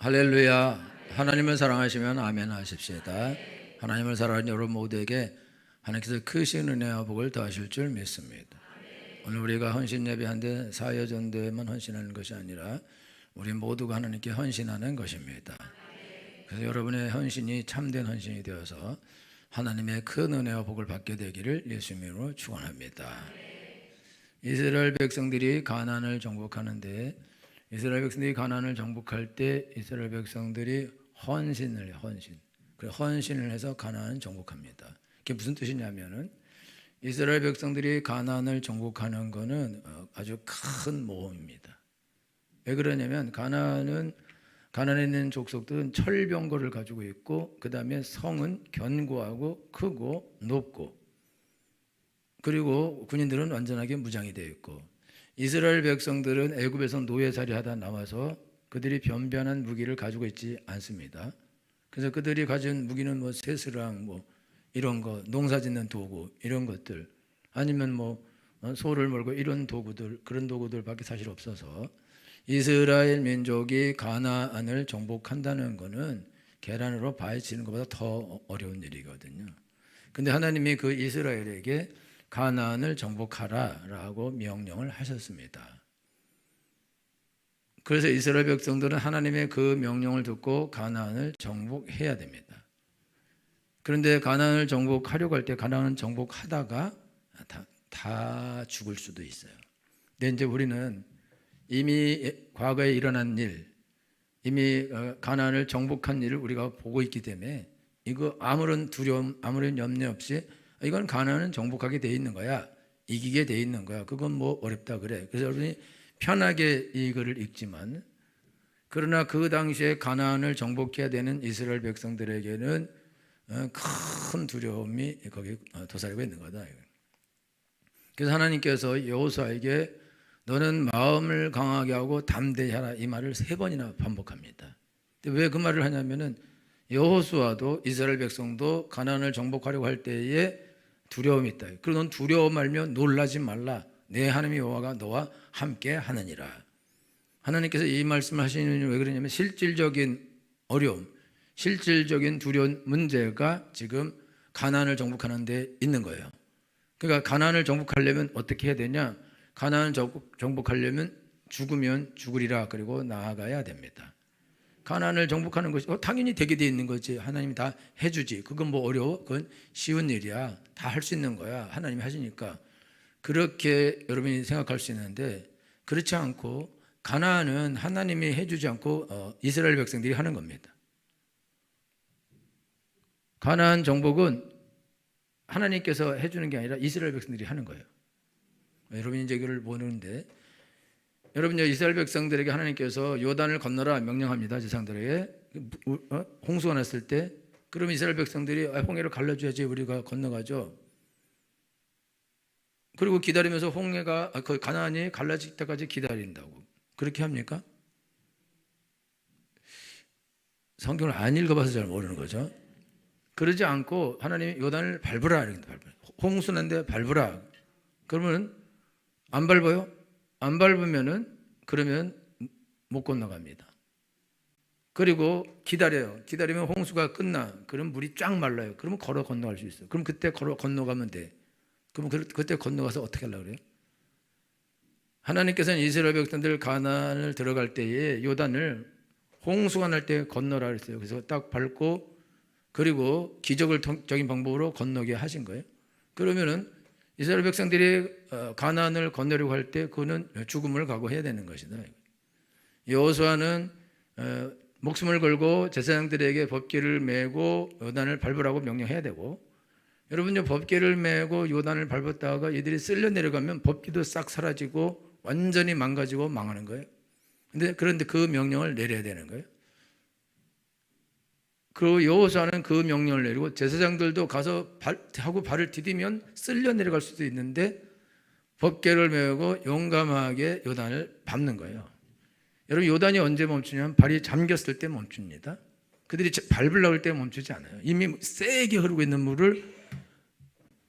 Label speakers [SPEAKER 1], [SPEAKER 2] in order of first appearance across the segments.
[SPEAKER 1] 할렐루야. 하나님을 사랑하시면 아멘 하십시다. 하나님을 사랑하는 여러분 모두에게 하나님께서 크신 은혜와 복을 더하실 줄 믿습니다. 오늘 우리가 헌신 예배한데 사회전도에만 헌신하는 것이 아니라 우리 모두가 하나님께 헌신하는 것입니다. 그래서 여러분의 헌신이 참된 헌신이 되어서 하나님의 큰 은혜와 복을 받게 되기를 예수님으로 축원합니다. 이스라엘 백성들이 가나안을 정복하는데 이스라엘 백성들이 가나안을 정복할 때 이스라엘 백성들이 헌신을 해서 가나안을 정복합니다. 그게 무슨 뜻이냐면은 이스라엘 백성들이 가나안을 정복하는 것은 아주 큰 모험입니다. 왜 그러냐면 가나안에 있는 족속들은 철병거를 가지고 있고 그 다음에 성은 견고하고 크고 높고 그리고 군인들은 완전하게 무장이 되어 있고 이스라엘 백성들은 애굽에서 노예살이 하다 나와서 그들이 변변한 무기를 가지고 있지 않습니다. 그래서 그들이 가진 무기는 쇠스랑 이런 거, 농사짓는 도구 이런 것들 아니면 소를 몰고 이런 도구들 그런 도구들밖에 사실 없어서 이스라엘 민족이 가나안을 정복한다는 것은 계란으로 파헤치는 것보다 더 어려운 일이거든요. 근데 하나님이 그 이스라엘에게 가나안을 정복하라라고 명령을 하셨습니다. 그래서 이스라엘 백성들은 하나님의 그 명령을 듣고 가나안을 정복해야 됩니다. 그런데 가나안을 정복하려고 할 때 가나안을 정복하다가 다 죽을 수도 있어요. 근데 이제 우리는 이미 과거에 일어난 일, 이미 가나안을 정복한 일을 우리가 보고 있기 때문에 이거 아무런 두려움, 아무런 염려 없이 이건 가나안은 정복하게 돼 있는 거야. 이기게 돼 있는 거야. 그건 어렵다 그래. 그래서 여러분이 편하게 이거를 읽지만 그러나 그 당시에 가나안을 정복해야 되는 이스라엘 백성들에게는 큰 두려움이 거기 도사리고 있는 거다. 그래서 하나님께서 여호수아에게 너는 마음을 강하게 하고 담대히 하라 이 말을 3번이나 반복합니다. 왜 그 말을 하냐면은 여호수아도 이스라엘 백성도 가나안을 정복하려고 할 때에 두려움이 있다. 그리고 넌 두려워 말며 놀라지 말라. 내 하나님 여호와가 너와 함께 하느니라. 하나님께서 이 말씀을 하시는 이유는 왜 그러냐면 실질적인 어려움, 실질적인 두려운 문제가 지금 가나안을 정복하는 데 있는 거예요. 그러니까 가나안을 정복하려면 어떻게 해야 되냐? 가나안을 정복하려면 죽으면 죽으리라 그리고 나아가야 됩니다. 가나안을 정복하는 것이 당연히 되게 돼 있는 거지. 하나님이 다 해주지. 그건 어려워? 그건 쉬운 일이야. 다 할 수 있는 거야. 하나님이 하시니까. 그렇게 여러분이 생각할 수 있는데 그렇지 않고 가나안은 하나님이 해주지 않고 이스라엘 백성들이 하는 겁니다. 가나안 정복은 하나님께서 해주는 게 아니라 이스라엘 백성들이 하는 거예요. 여러분이 이제 이걸 보는데 여러분 이스라엘 백성들에게 하나님께서 요단을 건너라 명령합니다. 제사장들에게 홍수가 났을 때 그럼 이스라엘 백성들이 홍해를 갈라줘야지 우리가 건너가죠. 그리고 기다리면서 그 가나안이 갈라질 때까지 기다린다고 그렇게 합니까? 성경을 안 읽어봐서 잘 모르는 거죠. 그러지 않고 하나님이 요단을 밟으라 홍수 난데 밟으라 그러면 안 밟아요? 안 밟으면은 그러면 못 건너갑니다. 그리고 기다려요. 기다리면 홍수가 끝나. 그럼 물이 쫙 말라요. 그러면 걸어 건너갈 수 있어요. 그럼 그때 걸어 건너가면 돼. 그럼 그때 건너가서 어떻게 하려고 그래요? 하나님께서는 이스라엘 백성들 가나안을 들어갈 때에 요단을 홍수가 날 때 건너라 그랬어요. 그래서 딱 밟고 그리고 기적적인 방법으로 건너게 하신 거예요. 그러면은 이스라엘 백성들이 가나안을 건너려고 할 때 그는 죽음을 각오해야 되는 것이다. 여호수아는 목숨을 걸고 제사장들에게 법궤를 메고 요단을 밟으라고 명령해야 되고 여러분 법궤를 메고 요단을 밟았다가 이들이 쓸려 내려가면 법궤도 싹 사라지고 완전히 망가지고 망하는 거예요. 그런데 그 명령을 내려야 되는 거예요. 그 여호수아는 그 명령을 내리고 제사장들도 가서 발을 디디면 쓸려 내려갈 수도 있는데 법궤를 메고 용감하게 요단을 밟는 거예요. 여러분 요단이 언제 멈추냐면 발이 잠겼을 때 멈춥니다. 그들이 밟으려고 할 때 멈추지 않아요. 이미 세게 흐르고 있는 물을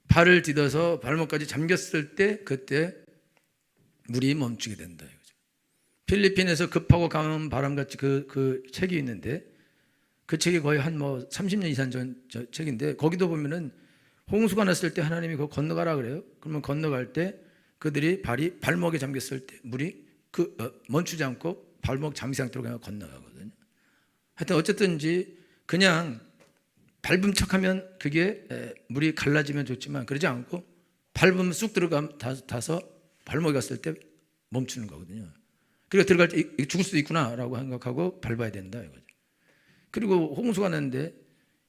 [SPEAKER 1] 발을 디뎌서 발목까지 잠겼을 때 그때 물이 멈추게 된다. 필리핀에서 급하고 강한 바람같이 그 책이 있는데, 그 책이 거의 한 뭐 30년 이상 전 책인데, 거기도 보면은 홍수가 났을 때 하나님이 그거 건너가라 그래요. 그러면 건너갈 때 그들이 발목에 잠겼을 때 물이 멈추지 않고 발목 잠기 상태로 그냥 건너가거든요. 하여튼 어쨌든지 그냥 밟은 척하면 그게 물이 갈라지면 좋지만, 그러지 않고 밟으면 쑥 들어가서 발목에 갔을 때 멈추는 거거든요. 그리고 들어갈 때 죽을 수도 있구나라고 생각하고 밟아야 된다 이거죠. 그리고 홍수가 났는데,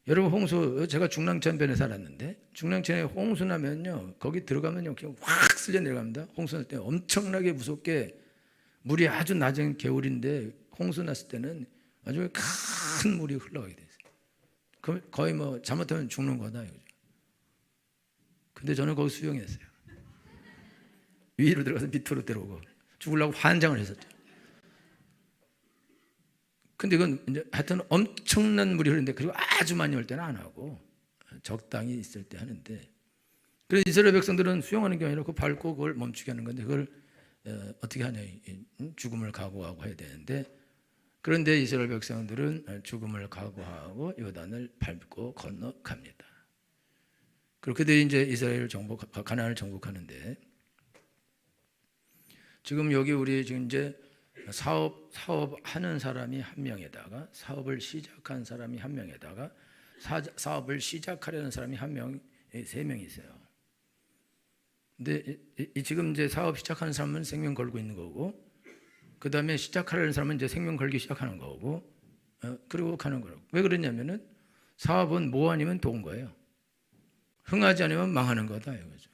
[SPEAKER 1] 여러분 제가 중랑천변에 살았는데, 중랑천에 홍수 나면요, 거기 들어가면요 그냥 확 쓸려 내려갑니다. 홍수 날 때 엄청나게 무섭게, 물이 아주 낮은 개울인데 홍수 났을 때는 아주 큰 물이 흘러가게 돼요. 거의 뭐 잘못하면 죽는 거다 이거죠. 근데 저는 거기 수영했어요. 위로 들어가서 밑으로 들어오고 죽으려고 환장을 했었죠. 근데 이건 이제 하여튼 엄청난 물이 흐르는데, 그리고 아주 많이 올 때는 안 하고 적당히 있을 때 하는데, 그래서 이스라엘 백성들은 수영하는 게 아니라 그 밟고 그걸 멈추게 하는 건데, 그걸 어떻게 하냐, 죽음을 각오하고 해야 되는데, 그런데 이스라엘 백성들은 죽음을 각오하고 요단을 밟고 건너갑니다. 그리고 그들이 이제 이스라엘을 가나안을 정복하는데, 지금 여기 우리 지금 이제 사업하는 사람이 한 명에다가, 사업을 시작한 사람이 한 명에다가, 사업을 시작하려는 사람이 한 명, 세 명이 있어요. 근데 지금 이제 사업 시작하는 사람은 생명 걸고 있는 거고, 그 다음에 시작하려는 사람은 이제 생명 걸기 시작하는 거고, 그리고 가는 거라고. 왜 그러냐면은 사업은 뭐 아니면 돈 거예요. 흥하지 않으면 망하는 거다 이거죠.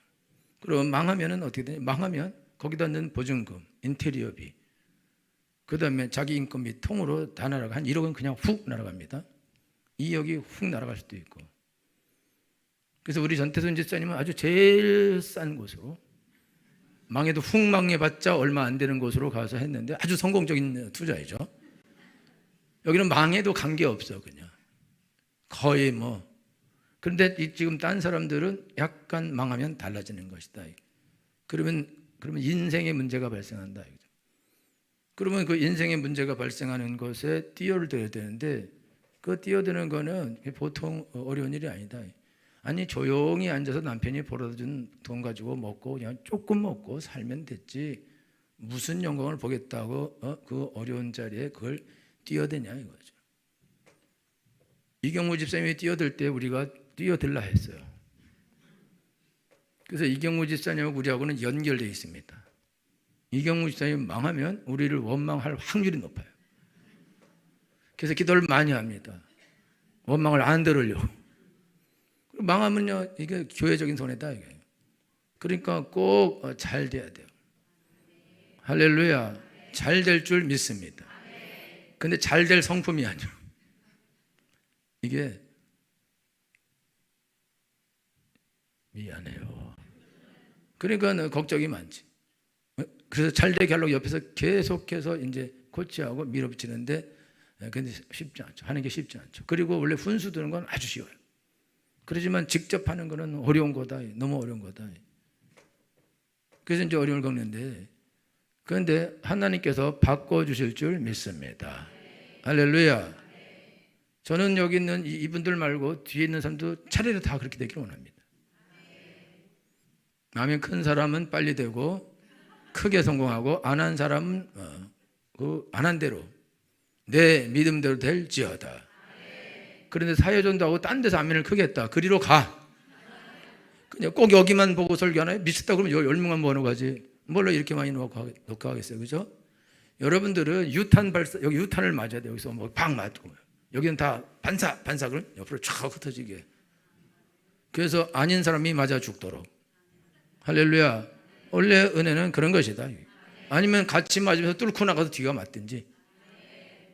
[SPEAKER 1] 그리고 망하면은 어떻게 되냐? 망하면 거기다 넣는 보증금, 인테리어비, 그 다음에 자기 인건비 통으로 다 날아가. 한 1억은 그냥 훅 날아갑니다. 2억이 훅 날아갈 수도 있고. 그래서 우리 전태선 집사님은 아주 제일 싼 곳으로, 망해도 훅 망해봤자 얼마 안 되는 곳으로 가서 했는데, 아주 성공적인 투자이죠. 여기는 망해도 관계없어 그냥 거의 뭐. 그런데 지금 딴 사람들은 약간 망하면 달라지는 것이다. 그러면 인생의 문제가 발생한다. 그러면 그 인생의 문제가 발생하는 것에 뛰어들어야 되는데, 그 뛰어드는 거는 보통 어려운 일이 아니다. 아니, 조용히 앉아서 남편이 벌어준 돈 가지고 먹고 그냥 조금 먹고 살면 됐지, 무슨 영광을 보겠다고 그 어려운 자리에 그걸 뛰어드냐 이거죠. 이경무 집사님이 뛰어들 때 우리가 뛰어들라 했어요. 그래서 이경무 집사님하고 우리하고는 연결되어 있습니다. 이경무 집사님 망하면 우리를 원망할 확률이 높아요. 그래서 기도를 많이 합니다. 원망을 안 들으려고. 망하면요, 이게 교회적인 손해다 이게. 그러니까 꼭 잘 돼야 돼요. 할렐루야. 잘 될 줄 믿습니다. 근데 잘 될 성품이 아니에요. 이게 미안해요. 그러니까 걱정이 많지. 그래서 잘 되게 하려고 옆에서 계속해서 이제 코치하고 밀어붙이는데, 근데 쉽지 않죠. 하는 게 쉽지 않죠. 그리고 원래 훈수 두는 건 아주 쉬워요. 그렇지만 직접 하는 거는 어려운 거다. 너무 어려운 거다. 그래서 이제 어려움을 겪는데, 그런데 하나님께서 바꿔주실 줄 믿습니다. 할렐루야. 저는 여기 있는 이분들 말고 뒤에 있는 사람도 차례로 다 그렇게 되기를 원합니다. 마음이 큰 사람은 빨리 되고 크게 성공하고, 안 한 사람은 안 한 대로 내 믿음대로 될지어다. 그런데 사회전도하고 딴 데서 아멘을 크게 했다. 그리로 가. 그냥 꼭 여기만 보고 설교하나요? 미쳤다 그러면 10명만 모아놓고 가지. 뭘로 이렇게 많이 놓고 하겠어요. 그죠? 여러분들은 여기 유탄을 맞아야 돼요. 여기서 뭐 방 맞고. 여기는 다 반사 그럼 옆으로 쫙 흩어지게. 그래서 아닌 사람이 맞아 죽도록. 할렐루야. 원래 은혜는 그런 것이다. 아니면 같이 맞으면서 뚫고 나가서 뒤가 맞든지.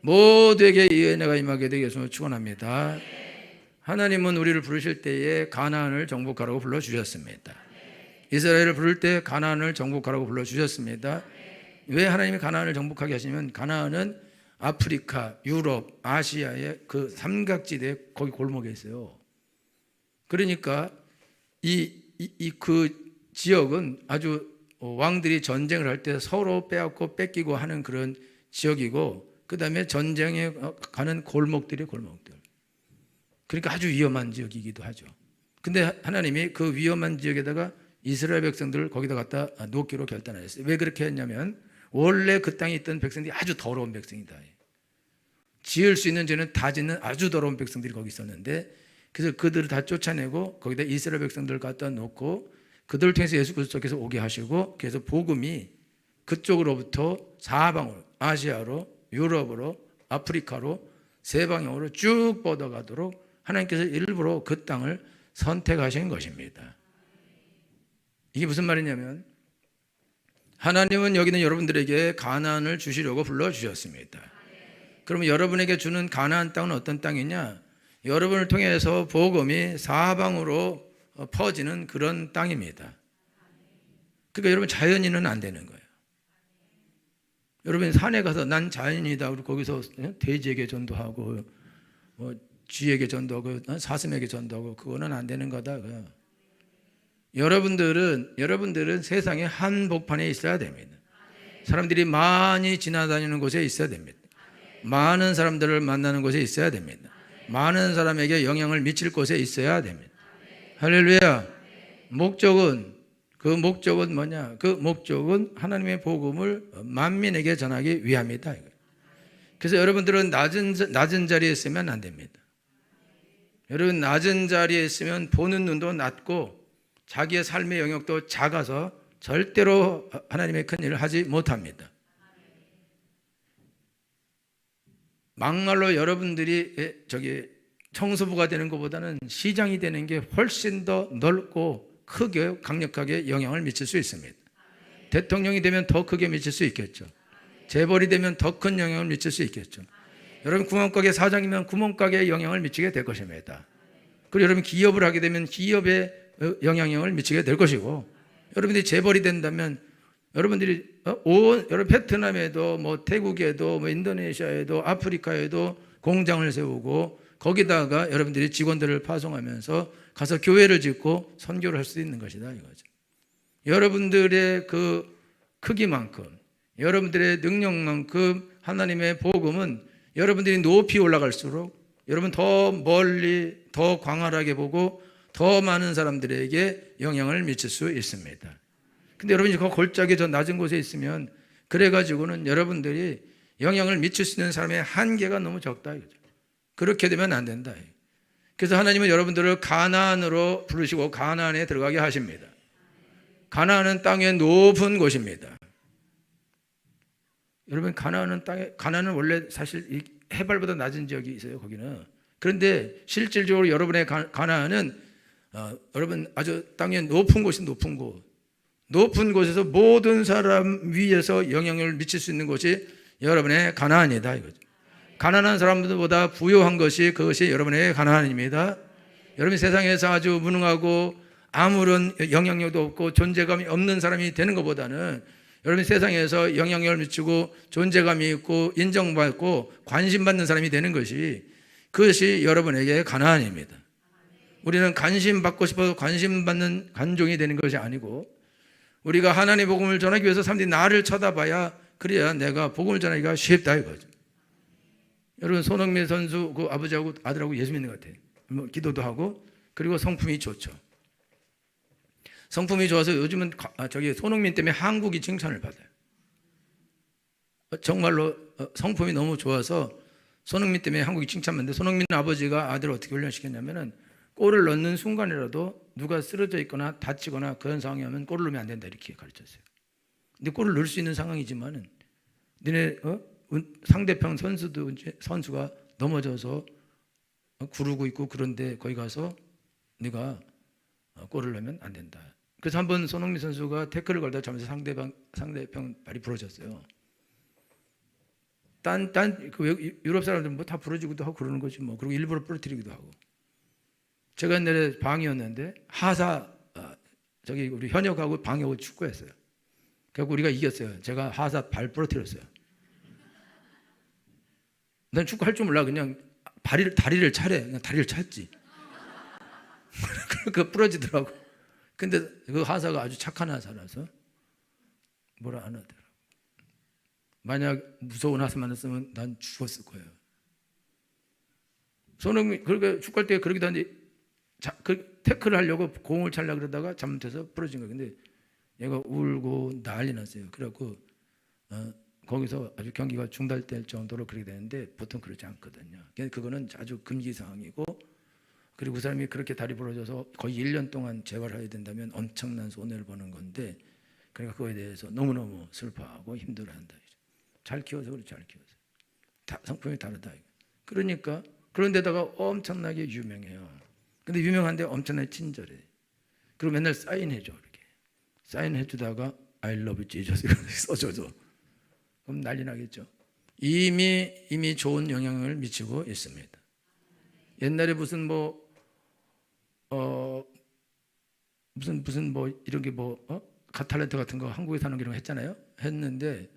[SPEAKER 1] 모두에게 이 은혜가 임하게 되게 해서 축원합니다. 하나님은 우리를 부르실 때에 가나안을 정복하라고 불러주셨습니다. 이스라엘을 부를 때 가나안을 정복하라고 불러주셨습니다. 왜 하나님이 가나안을 정복하게 하시냐면, 가나안은 아프리카, 유럽, 아시아의 그 삼각지대 거기 골목에 있어요. 그러니까 그 지역은 아주 왕들이 전쟁을 할 때 서로 빼앗고 뺏기고 하는 그런 지역이고 그다음에 전쟁에 가는 골목들이 골목들. 그러니까 아주 위험한 지역이기도 하죠. 근데 하나님이 그 위험한 지역에다가 이스라엘 백성들을 거기다 갖다 놓기로 결단하셨어요. 왜 그렇게 했냐면 원래 그 땅에 있던 백성들이 아주 더러운 백성이다. 지을 수 있는 죄는 다 짓는 아주 더러운 백성들이 거기 있었는데 그래서 그들을 다 쫓아내고 거기다 이스라엘 백성들을 갖다 놓고 그들을 통해서 예수 그리스도께서 오게 하시고 그래서 복음이 그쪽으로부터 사방으로 아시아로 유럽으로 아프리카로 세 방향으로 쭉 뻗어가도록 하나님께서 일부러 그 땅을 선택하신 것입니다. 이게 무슨 말이냐면 하나님은 여기는 여러분들에게 가나안을 주시려고 불러주셨습니다. 그러면 여러분에게 주는 가나안 땅은 어떤 땅이냐? 여러분을 통해서 복음이 사방으로 퍼지는 그런 땅입니다. 그러니까 여러분 자연인은 안 되는 거예요. 여러분 산에 가서 난 자연인이다 그리고 거기서 돼지에게 전도하고 뭐 쥐에게 전도하고 사슴에게 전도하고 그거는 안 되는 거다. 여러분들은 세상의 한복판에 있어야 됩니다. 사람들이 많이 지나다니는 곳에 있어야 됩니다. 많은 사람들을 만나는 곳에 있어야 됩니다. 많은 사람에게 영향을 미칠 곳에 있어야 됩니다. 할렐루야. 그 목적은 뭐냐? 그 목적은 하나님의 복음을 만민에게 전하기 위함이다. 그래서 여러분들은 낮은 자리에 있으면 안 됩니다. 여러분 낮은 자리에 있으면 보는 눈도 낮고 자기의 삶의 영역도 작아서 절대로 하나님의 큰 일을 하지 못합니다. 막말로 여러분들이 청소부가 되는 것보다는 시장이 되는 게 훨씬 더 넓고 크게 강력하게 영향을 미칠 수 있습니다. 대통령이 되면 더 크게 미칠 수 있겠죠. 재벌이 되면 더 큰 영향을 미칠 수 있겠죠. 여러분 구멍가게 사장이면 구멍가게에 영향을 미치게 될 것입니다. 그리고 여러분 기업을 하게 되면 기업에 영향력을 미치게 될 것이고 여러분들이 재벌이 된다면 여러분들이 여러분 베트남에도 뭐 태국에도 뭐 인도네시아에도 아프리카에도 공장을 세우고 거기다가 여러분들이 직원들을 파송하면서 가서 교회를 짓고 선교를 할 수 있는 것이다 이거죠. 여러분들의 그 크기만큼 여러분들의 능력만큼 하나님의 복음은 여러분들이 높이 올라갈수록 여러분 더 멀리 더 광활하게 보고 더 많은 사람들에게 영향을 미칠 수 있습니다. 근데 여러분이 그 골짜기 저 낮은 곳에 있으면 그래가지고는 여러분들이 영향을 미칠 수 있는 사람의 한계가 너무 적다 이거죠. 그렇게 되면 안 된다. 그래서 하나님은 여러분들을 가나안으로 부르시고 가나안에 들어가게 하십니다. 가나안은 땅의 높은 곳입니다. 여러분 가나안은 원래 사실 해발보다 낮은 지역이 있어요. 거기는. 그런데 실질적으로 여러분의 가나안은 여러분 아주 땅의 높은 곳이 높은 곳. 높은 곳에서 모든 사람 위에서 영향을 미칠 수 있는 곳이 여러분의 가나안이다 이거죠. 가난한 사람들보다 부유한 것이 그것이 여러분의 가나안입니다. 여러분이 세상에서 아주 무능하고 아무런 영향력도 없고 존재감이 없는 사람이 되는 것보다는 여러분이 세상에서 영향력을 미치고 존재감이 있고 인정받고 관심받는 사람이 되는 것이 그것이 여러분에게 가나안입니다. 우리는 관심받고 싶어서 관심받는 관종이 되는 것이 아니고 우리가 하나님의 복음을 전하기 위해서 사람들이 나를 쳐다봐야 그래야 내가 복음을 전하기가 쉽다 이거죠. 여러분 손흥민 선수 그 아버지하고 아들하고 예수 믿는 것 같아요. 뭐 기도도 하고 그리고 성품이 좋죠. 성품이 좋아서 요즘은 손흥민 때문에 한국이 칭찬을 받아요. 정말로 성품이 너무 좋아서 손흥민 때문에 한국이 칭찬받는데 손흥민 아버지가 아들을 어떻게 훈련시켰냐면은 골을 넣는 순간이라도 누가 쓰러져 있거나 다치거나 그런 상황이 하면 골을 넣으면 안 된다 이렇게 가르쳤어요. 근데 골을 넣을 수 있는 상황이지만은 너네 상대편 선수가 넘어져서 구르고 있고 그런데 거기 가서 네가 골을 넣으면 안 된다. 그래서 한번 손흥민 선수가 태클을 걸다 잘못해서 상대편 발이 부러졌어요. 유럽 사람들은 뭐 다 부러지기도 하고 그러는 거지 뭐. 그리고 일부러 부러뜨리기도 하고. 제가 옛날에 방이었는데 우리 현역하고 방하고 축구했어요. 그래서 우리가 이겼어요. 제가 하사 발 부러뜨렸어요. 난 축구 할 줄 몰라. 그냥 다리를 차래. 그냥 다리를 찼지. 그러니까 부러지더라고. 근데 그 하사가 아주 착한 하사라서 뭐라 안 하더라고. 만약 무서운 하스 만났으면 난 죽었을 거예요. 손흥민 그렇게 축구할 때 그러기도 한데 태클을 하려고 공을 차려고 그러다가 잘못해서 부러진 거예요. 근데 얘가 울고 난리 났어요. 그래갖고 거기서 아주 경기가 중단될 정도로 그렇게 되는데 보통 그러지 않거든요. 그거는 아주 금기 사항이고, 그리고 그 사람이 그렇게 다리 부러져서 거의 1년 동안 재활해야 된다면 엄청난 손해를 보는 건데, 그러니까 그거에 대해서 너무너무 슬퍼하고 힘들어한다. 잘 키워서 그렇게 잘 키워서 다 성품이 다르다. 그러니까 그런데다가 엄청나게 유명해요. 근데 유명한데 엄청나게 친절해. 그리고 맨날 사인해줘. 이렇게 사인해주다가 I love Jesus 써줘서 그럼 난리 나겠죠. 이미 좋은 영향을 미치고 있습니다. 옛날에 무슨 무슨 이런 게 가탈렌트 같은 거 한국에 사는 게 이런 거 했잖아요. 했는데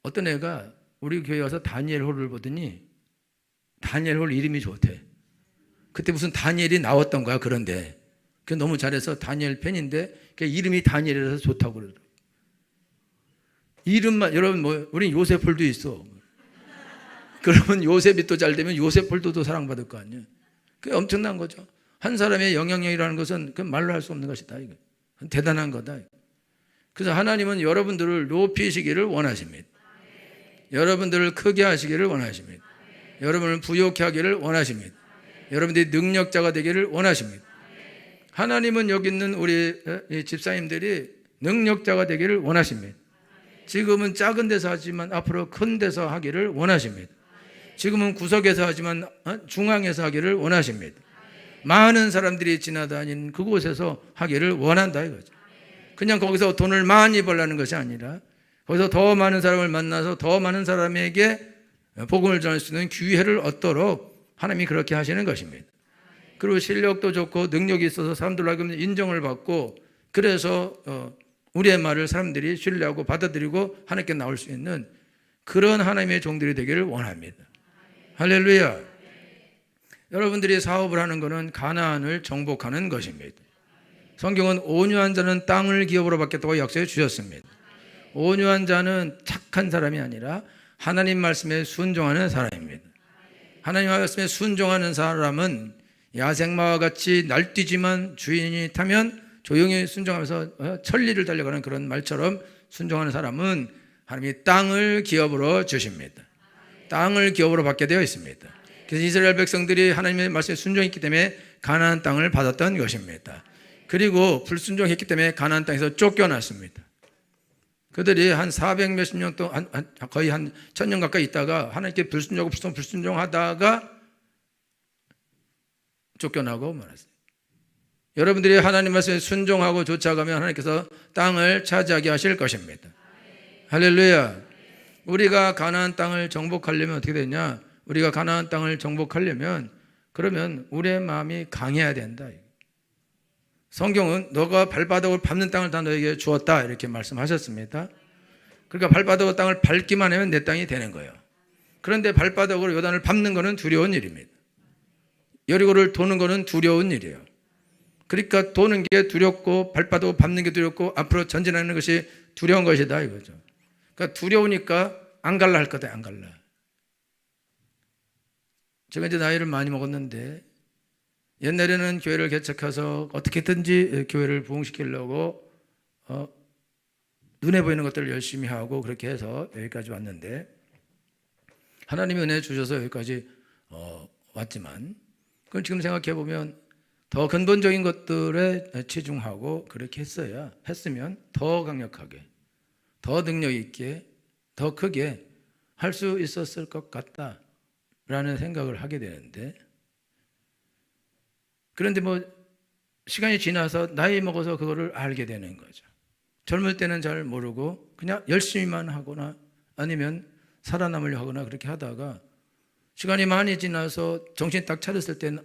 [SPEAKER 1] 어떤 애가 우리 교회 와서 다니엘 홀을 보더니 다니엘 홀 이름이 좋대. 그때 무슨 다니엘이 나왔던 거야. 그런데 그 너무 잘해서 다니엘 팬인데 그 이름이 다니엘이라서 좋다고 그러더라고. 이름만, 여러분 우리 요셉 홀도 있어. 그러면 요셉이 또 잘 되면 요셉 홀도 또 사랑받을 거 아니에요. 그게 엄청난 거죠. 한 사람의 영향력이라는 것은 그 말로 할 수 없는 것이다. 이거 대단한 거다. 그래서 하나님은 여러분들을 높이시기를 원하십니다. 여러분들을 크게 하시기를 원하십니다. 여러분을 부욕케 하기를 원하십니다. 여러분들이 능력자가 되기를 원하십니다. 하나님은 여기 있는 우리 집사님들이 능력자가 되기를 원하십니다. 지금은 작은 데서 하지만 앞으로 큰 데서 하기를 원하십니다. 지금은 구석에서 하지만 중앙에서 하기를 원하십니다. 많은 사람들이 지나다니는 그곳에서 하기를 원한다 이거죠. 그냥 거기서 돈을 많이 벌라는 것이 아니라 거기서 더 많은 사람을 만나서 더 많은 사람에게 복음을 전할 수 있는 기회를 얻도록 하나님이 그렇게 하시는 것입니다. 그리고 실력도 좋고 능력이 있어서 사람들로 하여금 인정을 받고, 그래서 우리의 말을 사람들이 신뢰하고 받아들이고 하나님께 나올 수 있는 그런 하나님의 종들이 되기를 원합니다. 할렐루야. 여러분들이 사업을 하는 것은 가나안을 정복하는 것입니다. 성경은 온유한 자는 땅을 기업으로 받겠다고 약속해 주셨습니다. 온유한 자는 착한 사람이 아니라 하나님 말씀에 순종하는 사람입니다. 하나님 말씀에 순종하는 사람은 야생마와 같이 날뛰지만 주인이 타면 조용히 순종하면서 천리를 달려가는 그런 말처럼 순종하는 사람은 하나님이 땅을 기업으로 주십니다. 땅을 기업으로 받게 되어 있습니다. 그래서 이스라엘 백성들이 하나님의 말씀에 순종했기 때문에 가나안 땅을 받았던 것입니다. 그리고 불순종했기 때문에 가나안 땅에서 쫓겨났습니다. 그들이 한 400 몇십 년 동안 거의 한 1000년 가까이 있다가 하나님께 불순종하다가 쫓겨나고 말았어요. 여러분들이 하나님 말씀에 순종하고 쫓아가면 하나님께서 땅을 차지하게 하실 것입니다. 할렐루야. 우리가 가나안 땅을 정복하려면 어떻게 되냐? 우리가 가나안 땅을 정복하려면 그러면 우리의 마음이 강해야 된다. 성경은 너가 발바닥으로 밟는 땅을 다 너에게 주었다 이렇게 말씀하셨습니다. 그러니까 발바닥으로 땅을 밟기만 하면 내 땅이 되는 거예요. 그런데 발바닥으로 요단을 밟는 것은 두려운 일입니다. 여리고를 도는 것은 두려운 일이에요. 그러니까 도는 게 두렵고 발바닥으로 밟는 게 두렵고 앞으로 전진하는 것이 두려운 것이다 이거죠. 그러니까 두려우니까 안 갈라 할 거다. 안 갈라. 제가 이제 나이를 많이 먹었는데 옛날에는 교회를 개척해서 어떻게든지 교회를 부흥시키려고 눈에 보이는 것들을 열심히 하고 그렇게 해서 여기까지 왔는데, 하나님이 은혜 주셔서 여기까지 왔지만, 그건 지금 생각해 보면 더 근본적인 것들에 치중하고 그렇게 했으면 더 강력하게, 더 능력 있게, 더 크게 할 수 있었을 것 같다라는 생각을 하게 되는데, 그런데 시간이 지나서 나이 먹어서 그거를 알게 되는 거죠. 젊을 때는 잘 모르고 그냥 열심히만 하거나 아니면 살아남으려 하거나 그렇게 하다가 시간이 많이 지나서 정신 딱 차렸을 때는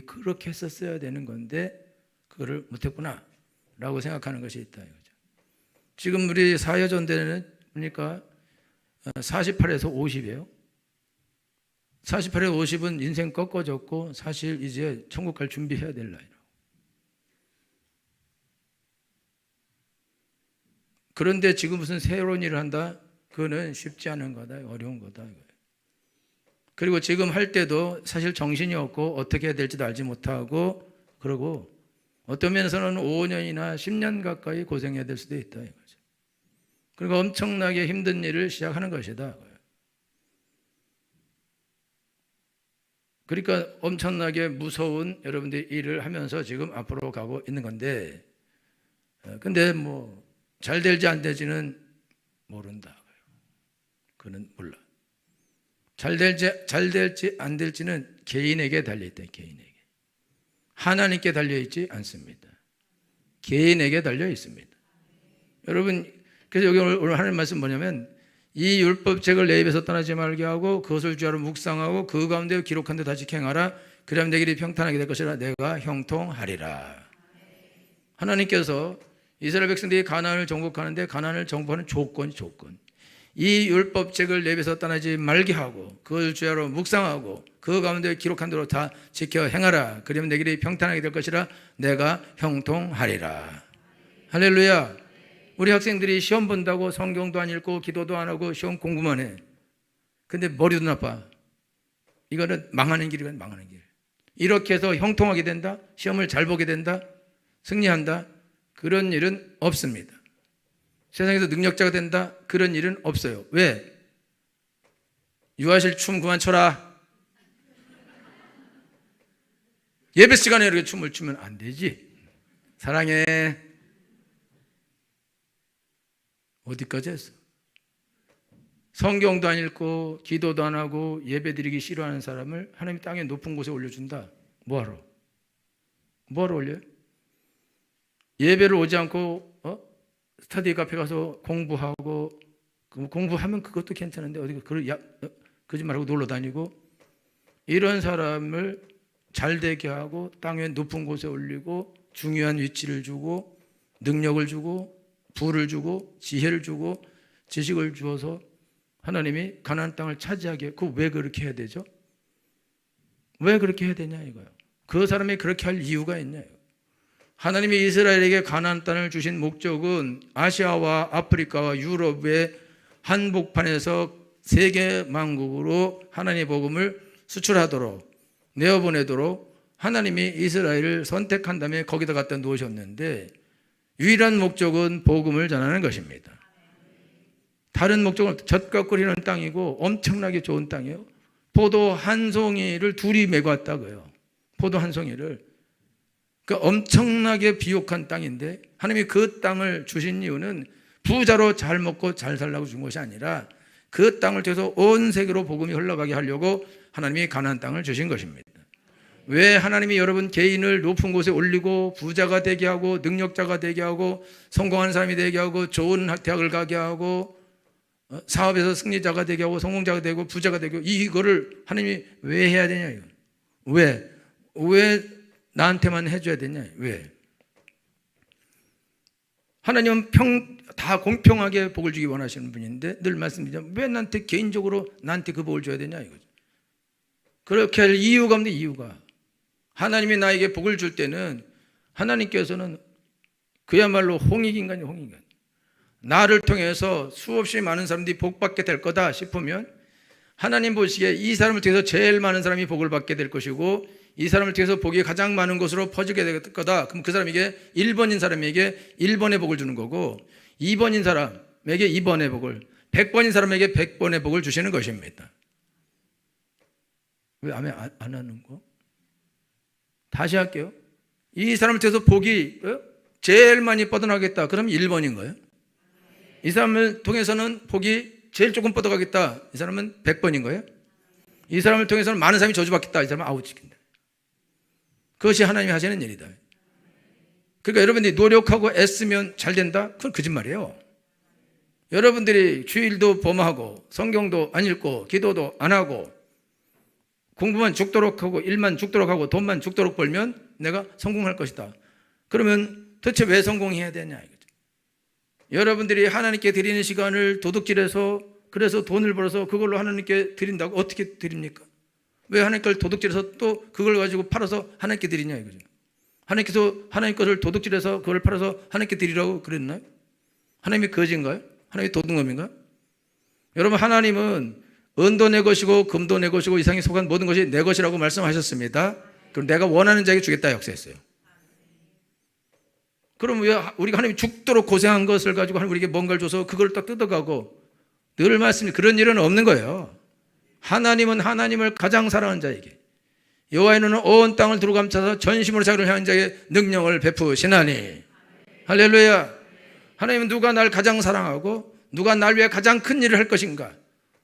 [SPEAKER 1] 그렇게 했었어야 되는 건데 그거를 못했구나 라고 생각하는 것이 있다 이거죠. 지금 우리 사여전대는 보니까 48에서 50이에요. 48에서 50은 인생 꺾어졌고 사실 이제 천국 갈 준비해야 될 나이라고. 그런데 지금 무슨 새로운 일을 한다? 그거는 쉽지 않은 거다. 어려운 거다. 그리고 지금 할 때도 사실 정신이 없고 어떻게 해야 될지도 알지 못하고, 그러고 어떤 면에서는 5년이나 10년 가까이 고생해야 될 수도 있다 이거죠. 그리고 엄청나게 힘든 일을 시작하는 것이다. 그러니까 엄청나게 무서운 여러분들이 일을 하면서 지금 앞으로 가고 있는 건데, 근데 뭐 잘 될지 안 될지는 모른다. 그는 몰라. 잘 될지 안 될지는 개인에게 달려있다. 개인에게. 하나님께 달려있지 않습니다. 개인에게 달려있습니다. 여러분, 그래서 여기 오늘 하는 말씀 뭐냐면, 이 율법책을 내 입에서 떠나지 말게 하고 그것을 주야로 묵상하고 그 가운데 기록한 데 다 지켜행하라. 그러면 내 길이 평탄하게 될 것이라. 내가 형통하리라. 하나님께서 이스라엘 백성들이 가나안을 정복하는데, 가나안을 정복하는 조건. 이 율법책을 내 입에서 떠나지 말게 하고 그것을 주야로 묵상하고 그 가운데 기록한 대로 다 지켜 행하라. 그러면 내 길이 평탄하게 될 것이라. 내가 형통하리라. 할렐루야. 우리 학생들이 시험 본다고 성경도 안 읽고 기도도 안 하고 시험 공부만 해. 근데 머리도 나빠. 이거는 망하는 길이거든. 망하는 길. 이렇게 해서 형통하게 된다, 시험을 잘 보게 된다, 승리한다, 그런 일은 없습니다. 세상에서 능력자가 된다, 그런 일은 없어요. 왜? 유아실 춤 그만 춰라. 예배 시간에 이렇게 춤을 추면 안 되지. 사랑해. 어디까지 했어? 성경도 안 읽고 기도도 안 하고 예배 드리기 싫어하는 사람을 하나님 땅의 높은 곳에 올려준다. 뭐하러? 뭐하러 올려요? 예배를 오지 않고 스터디 카페 가서 공부하고, 공부하면 그것도 괜찮은데 어디 거짓말하고 놀러 다니고, 이런 사람을 잘 되게 하고 땅의 높은 곳에 올리고 중요한 위치를 주고 능력을 주고 부를 주고 지혜를 주고 지식을 주어서 하나님이 가나안 땅을 차지하게, 왜 그렇게 해야 되죠? 왜 그렇게 해야 되냐 이거예요. 그 사람이 그렇게 할 이유가 있냐. 하나님이 이스라엘에게 가나안 땅을 주신 목적은 아시아와 아프리카와 유럽의 한복판에서 세계 만국으로 하나님의 복음을 수출하도록, 내어보내도록 하나님이 이스라엘을 선택한 다음에 거기다 갖다 놓으셨는데, 유일한 목적은 복음을 전하는 것입니다. 다른 목적은 젖과 끓이는 땅이고 엄청나게 좋은 땅이에요. 포도 한 송이를 둘이 메고 왔다고요. 포도 한 송이를. 그러니까 엄청나게 비옥한 땅인데, 하나님이 그 땅을 주신 이유는 부자로 잘 먹고 잘 살라고 준 것이 아니라 그 땅을 통해서 온 세계로 복음이 흘러가게 하려고 하나님이 가나안 땅을 주신 것입니다. 왜 하나님이 여러분 개인을 높은 곳에 올리고 부자가 되게 하고 능력자가 되게 하고 성공한 사람이 되게 하고 좋은 대학을 가게 하고 사업에서 승리자가 되게 하고 성공자가 되고 부자가 되고, 이거를 하나님이 왜 해야 되냐 이거. 왜 나한테만 해줘야 되냐. 왜? 하나님은 다 공평하게 복을 주기 원하시는 분인데, 늘 말씀드리자면 왜 나한테 개인적으로 나한테 그 복을 줘야 되냐 이거죠. 그렇게 할 이유가 없는데, 이유가 하나님이 나에게 복을 줄 때는 하나님께서는 그야말로 홍익인간이에요. 홍익인간. 나를 통해서 수없이 많은 사람들이 복 받게 될 거다 싶으면 하나님 보시기에 이 사람을 통해서 제일 많은 사람이 복을 받게 될 것이고, 이 사람을 통해서 복이 가장 많은 곳으로 퍼지게 될 거다. 그럼 그 사람에게 1번인 사람에게 1번의 복을 주는 거고, 2번인 사람에게 2번의 복을, 100번인 사람에게 100번의 복을 주시는 것입니다. 왜 아멘 안 하는 거? 다시 할게요. 이 사람을 통해서 복이 제일 많이 뻗어나가겠다. 그럼 1번인 거예요. 이 사람을 통해서는 복이 제일 조금 뻗어가겠다. 이 사람은 100번인 거예요. 이 사람을 통해서는 많은 사람이 저주받겠다. 이 사람은 아웃시킨다. 그것이 하나님이 하시는 일이다. 그러니까 여러분들이 노력하고 애쓰면 잘 된다? 그건 거짓말이에요. 여러분들이 주일도 범하고 성경도 안 읽고 기도도 안 하고 공부만 죽도록 하고 일만 죽도록 하고 돈만 죽도록 벌면 내가 성공할 것이다. 그러면 도대체 왜 성공해야 되냐 이거죠. 여러분들이 하나님께 드리는 시간을 도둑질해서, 그래서 돈을 벌어서 그걸로 하나님께 드린다고. 어떻게 드립니까? 왜 하나님 걸 도둑질해서 또 그걸 가지고 팔아서 하나님께 드리냐 이거죠. 하나님께서 하나님 것을 도둑질해서 그걸 팔아서 하나님께 드리라고 그랬나요? 하나님이 거지인가요? 하나님이 도둑놈인가요? 여러분, 하나님은 은도 내 것이고 금도 내 것이고 이상에 속한 모든 것이 내 것이라고 말씀하셨습니다. 그럼 내가 원하는 자에게 주겠다 약속했어요. 그럼 왜 우리가 하나님이 죽도록 고생한 것을 가지고 우리에게 뭔가를 줘서 그걸 딱 뜯어가고, 늘 말씀이 그런 일은 없는 거예요. 하나님은 하나님을 가장 사랑하는 자에게, 여호와의 눈은 온 땅을 두루 감싸서 전심으로 자기를 향한 자에게 능력을 베푸시나니. 할렐루야. 하나님은 누가 날 가장 사랑하고 누가 날 위해 가장 큰 일을 할 것인가,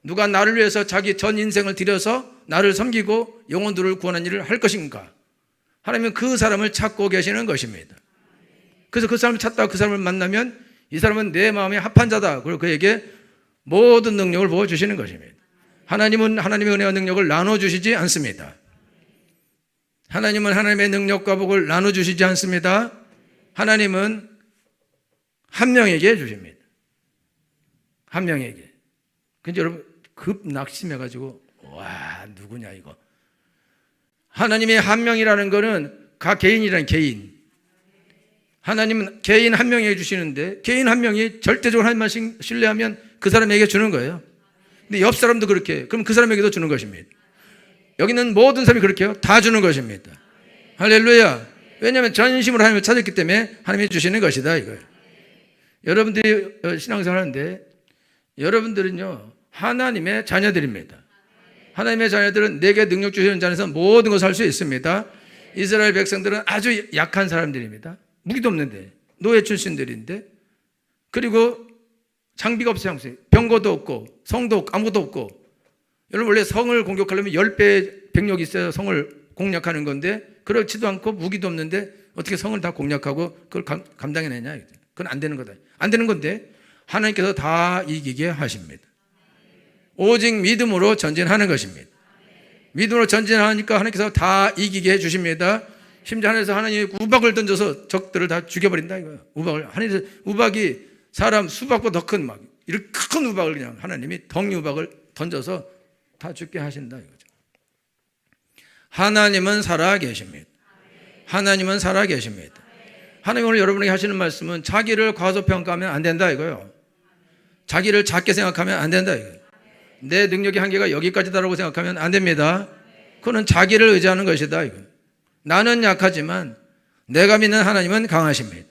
[SPEAKER 1] 누가 나를 위해서 자기 전 인생을 들여서 나를 섬기고 영혼들을 구원하는 일을 할 것인가, 하나님은 그 사람을 찾고 계시는 것입니다. 그래서 그 사람을 찾다가 그 사람을 만나면 이 사람은 내 마음에 합한 자다, 그리고 그에게 모든 능력을 부어주시는 것입니다. 하나님은 하나님의 은혜와 능력을 나눠주시지 않습니다. 하나님은 하나님의 능력과 복을 나눠주시지 않습니다. 하나님은 한 명에게 주십니다. 한 명에게. 근데 여러분, 급 낙심해가지고, 와, 누구냐 이거. 하나님의 한 명이라는 거는 각 개인이라는 개인. 하나님은 개인 한 명에게 주시는데, 개인 한 명이 절대적으로 하나님만 신뢰하면 그 사람에게 주는 거예요. 근데 옆 사람도 그렇게 해요. 그럼 그 사람에게도 주는 것입니다. 여기 있는 모든 사람이 그렇게 해요. 다 주는 것입니다. 할렐루야. 왜냐하면 전심으로 하나님을 찾았기 때문에 하나님이 주시는 것이다 이거예요. 여러분들이 신앙생활 하는데, 여러분들은요 하나님의 자녀들입니다. 하나님의 자녀들은 내게 능력 주시는 자에서 모든 것을 할 수 있습니다. 이스라엘 백성들은 아주 약한 사람들입니다. 무기도 없는데, 노예 출신들인데, 그리고 장비가 없어요. 병거도 없고 성도 없고 아무것도 없고. 여러분, 원래 성을 공격하려면 10배 병력이 있어야 성을 공략하는 건데, 그렇지도 않고 무기도 없는데 어떻게 성을 다 공략하고 그걸 감당해내냐. 그건 안 되는 거다. 안 되는 건데 하나님께서 다 이기게 하십니다. 오직 믿음으로 전진하는 것입니다. 믿음으로 전진하니까 하나님께서 다 이기게 해주십니다. 심지어 하나님께서 하나님이 우박을 던져서 적들을 다 죽여버린다 이거예요. 하나님께서 우박이 사람 수박보다 더 큰, 막 이렇게 큰 우박을 그냥 하나님이 덩이 우박을 던져서 다 죽게 하신다 이거죠. 하나님은 살아계십니다. 하나님은 살아계십니다. 하나님 오늘 여러분에게 하시는 말씀은 자기를 과소평가하면 안 된다 이거예요. 자기를 작게 생각하면 안 된다 이거예요. 내 능력의 한계가 여기까지다라고 생각하면 안 됩니다. 그거는 자기를 의지하는 것이다 이거예요. 나는 약하지만 내가 믿는 하나님은 강하십니다.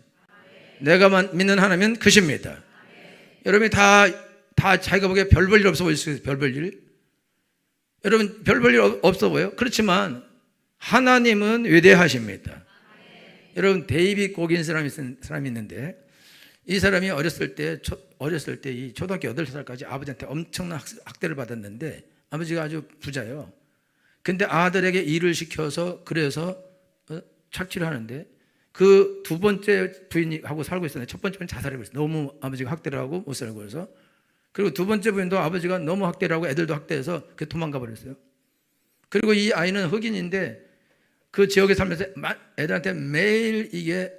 [SPEAKER 1] 내가 믿는 하나님은 크십니다. 여러분이 다 자기가 보기에 별 볼 일 없어 보일 수 있어요. 별 볼 일. 여러분, 별 볼 일 없어 보여요? 그렇지만 하나님은 위대하십니다. 여러분, 데이빗 고긴 사람이 있는데, 이 사람이 어렸을 때 이 초등학교 8살까지 아버지한테 엄청난 학대를 받았는데, 아버지가 아주 부자예요. 근데 아들에게 일을 시켜서 그래서 착취를 하는데, 그 두 번째 부인하고 살고 있었는데 첫 번째 부인은 자살하고 있어요. 너무 아버지가 학대를 하고 못 살고 해서. 그리고 두 번째 부인도 아버지가 너무 학대를 하고 애들도 학대해서 도망가 버렸어요. 그리고 이 아이는 흑인인데 그 지역에 살면서 애들한테 매일 이게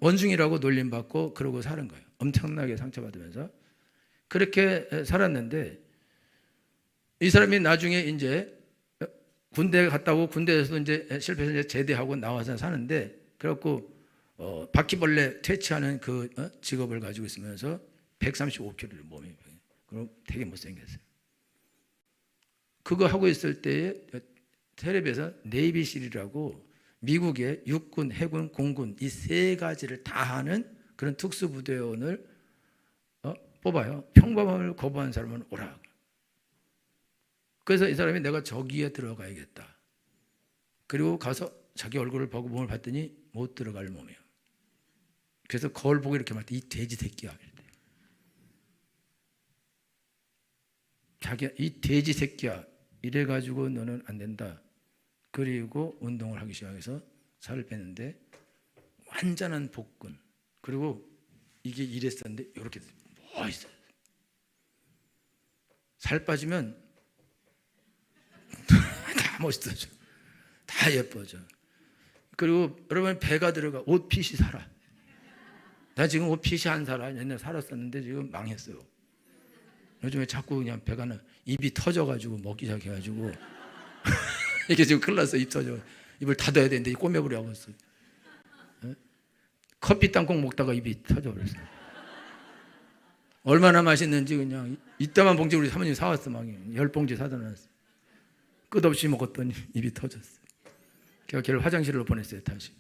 [SPEAKER 1] 원숭이라고 놀림받고 그러고 사는 거예요. 엄청나게 상처받으면서. 그렇게 살았는데, 이 사람이 나중에 이제 군대에 갔다 오고 군대에서도 이제 실패해서 이제 제대하고 나와서 사는데, 그래갖고 바퀴벌레 퇴치하는 그 직업을 가지고 있으면서 135kg 몸이, 그럼 되게 못생겼어요. 그거 하고 있을 때에 텔레비에서 네이비실이라고 미국의 육군, 해군, 공군 이 세 가지를 다 하는 그런 특수부대원을 뽑아요. 평범함을 거부한 사람은 오라. 그래서 이 사람이 내가 저기에 들어가야겠다. 그리고 가서 자기 얼굴을 보고 몸을 봤더니 못 들어갈 몸이에요. 그래서 거울 보고 이렇게 말했더니 이 돼지 새끼야. 자기야, 이 돼지 새끼야. 이래가지고 너는 안 된다. 그리고 운동을 하기 시작해서 살을 뺐는데 완전한 복근. 그리고 이게 이랬었는데 이렇게 멋있어요. 살 빠지면 다 멋있어져. 다 예뻐져. 그리고 여러분, 배가 들어가 옷핏이 살아. 나 지금 옷핏이 안 살아. 옛날에 살았었는데 지금 망했어요. 요즘에 자꾸 그냥 배가 입이 터져가지고 먹기 시작해가지고 이게 지금 큰일 났어. 입 터져. 입을 닫아야 되는데 꼬매버리고 있어. 커피 땅콩 먹다가 입이 터져버렸어. 얼마나 맛있는지 그냥 이따만 봉지 우리 사모님 사왔어. 막 10봉지 사다 놨어. 끝없이 먹었더니 입이 터졌어. 제가 걔를 화장실로 보냈어요. 다시.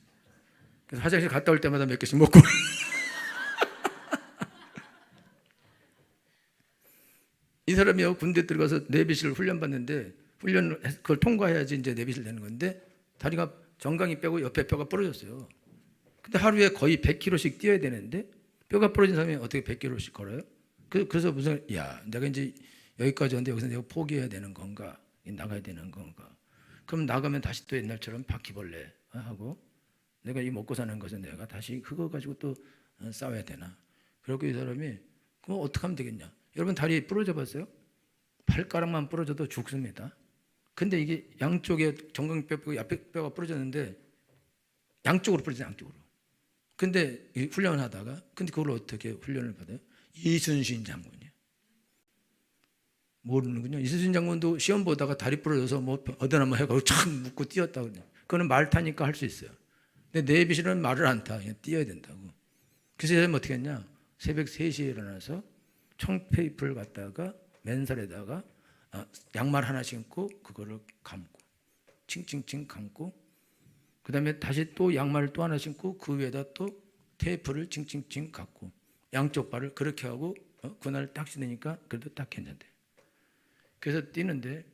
[SPEAKER 1] 그래서 화장실 갔다 올 때마다 몇 개씩 먹고 이 사람이요 군대 들어가서 내비실 훈련 받는데 훈련 그걸 통과해야지 이제 내비실 되는 건데 다리가 정강이 빼고 옆에 뼈가 부러졌어요. 근데 하루에 거의 100km씩 뛰어야 되는데 뼈가 부러진 사람이 어떻게 100km씩 걸어요? 그래서 무슨 야 내가 이제 여기까지 왔는데 여기서 내가 포기해야 되는 건가 나가야 되는 건가? 그럼 나가면 다시 또 옛날처럼 바퀴벌레 하고 내가 이 먹고 사는 것은 내가 다시 그거 가지고 또 싸워야 되나? 그렇고 이 사람이 그럼 어떻게 하면 되겠냐? 여러분 다리 부러져 봤어요? 발가락만 부러져도 죽습니다. 근데 이게 양쪽에 정강뼈 빼고 옆에 뼈가 부러졌는데 양쪽으로 부러져요. 양쪽으로. 근데 훈련을 하다가 근데 그걸 어떻게 훈련을 받아요? 이순신 장군이요. 모르는군요. 이순신 장군도 시험 보다가 다리 부러져서 뭐 어디나 뭐 해가지고 참 묶고 뛰었다고. 그거는 말 타니까 할 수 있어요. 근데 내비실은 말을 안 타. 그냥 뛰어야 된다고. 그래서 얘는 어떻게 했냐? 새벽 3시에 일어나서 청테이프를 갖다가 맨살에다가 양말 하나 신고 그거를 감고 칭칭칭 감고 그 다음에 다시 또 양말을 또 하나 신고 그 위에다 또 테이프를 칭칭칭 감고 양쪽 발을 그렇게 하고 그날 딱 신으니까 그래도 딱 괜찮대. 그래서 뛰는데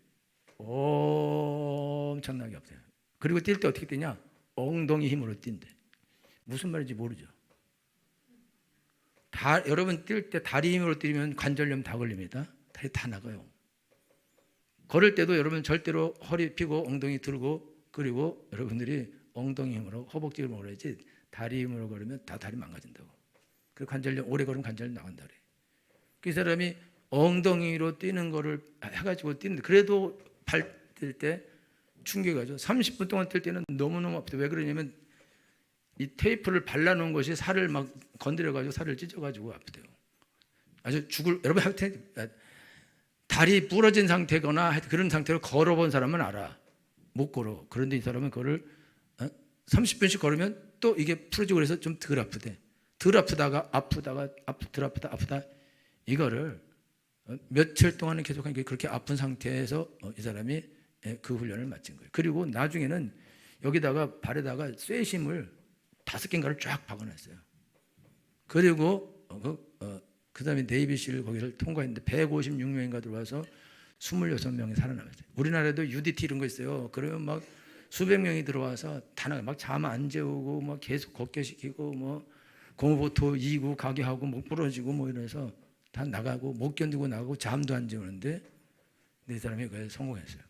[SPEAKER 1] 엄청나게 아파요. 그리고 뛸 때 어떻게 뛰냐? 엉덩이 힘으로 뛴대. 무슨 말인지 모르죠. 여러분 뛸 때 다리 힘으로 뛰면 관절염 다 걸립니다. 다리 다 나가요. 걸을 때도 여러분 절대로 허리 펴고 엉덩이 들고 그리고 여러분들이 엉덩이 힘으로 허벅지 힘으로 걸어야지 다리 힘으로 걸으면 다 다리 망가진다고. 그 관절염 오래 걸으면 관절염 나간다 그래. 그 사람이 엉덩이로 뛰는 거를 해가지고 뛰는데 그래도 발 뛸 때 충격이 가죠. 30분 동안 뛸 때는 너무너무 아프다. 왜 그러냐면 이 테이프를 발라놓은 것이 살을 막 건드려가지고 살을 찢어가지고 아프대요. 아주 여러분 다리 부러진 상태거나 그런 상태로 걸어본 사람은 알아. 못 걸어. 그런데 이 사람은 그거를 30분씩 걸으면 또 이게 풀어지고 그래서 좀 덜 아프대. 덜 아프다가 덜 아프다 이거를 며칠 동안은 계속 하니까 그렇게 아픈 상태에서 이 사람이 그 훈련을 마친 거예요. 그리고 나중에는 여기다가 발에다가 쇠심을 5개인가를 쫙 박아놨어요. 그리고 그 다음에 네이비실 거기를 통과했는데 156명인가 들어와서 26명이 살아남았어요. 우리나라에도 UDT 이런 거 있어요. 그러면 막 수백 명이 들어와서 다 나가 막 잠 안 재우고 막 계속 걷게 시키고 뭐 고무보트 2구 가게 하고 목 부러지고 뭐 이래서 다 나가고 못 견디고 나가고 잠도 안 재우는데 네 사람이 그에 성공했어요.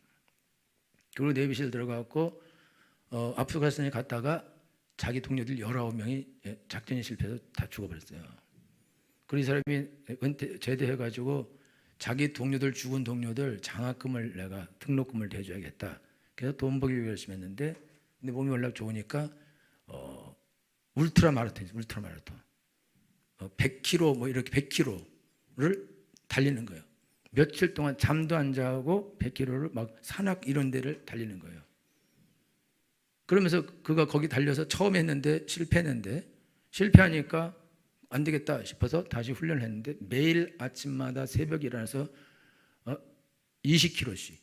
[SPEAKER 1] 그리고 네이비실 들어가고 아프가니스탄에 갔다가 자기 동료들 19명이 작전이 실패해서 다 죽어버렸어요. 그리고 이 사람이 제대해가지고 자기 동료들 죽은 동료들 장학금을 내가 등록금을 대줘야겠다. 그래서 돈 벌기 위해 열심히 했는데 근데 몸이 워낙 좋으니까 울트라 마라톤 100km 뭐 이렇게 100km를 달리는 거예요. 며칠 동안 잠도 안 자고 100km를 막 산악 이런 데를 달리는 거예요. 그러면서 그가 거기 달려서 처음 했는데 실패했는데 실패하니까 안 되겠다 싶어서 다시 훈련을 했는데 매일 아침마다 새벽에 일어나서 20km씩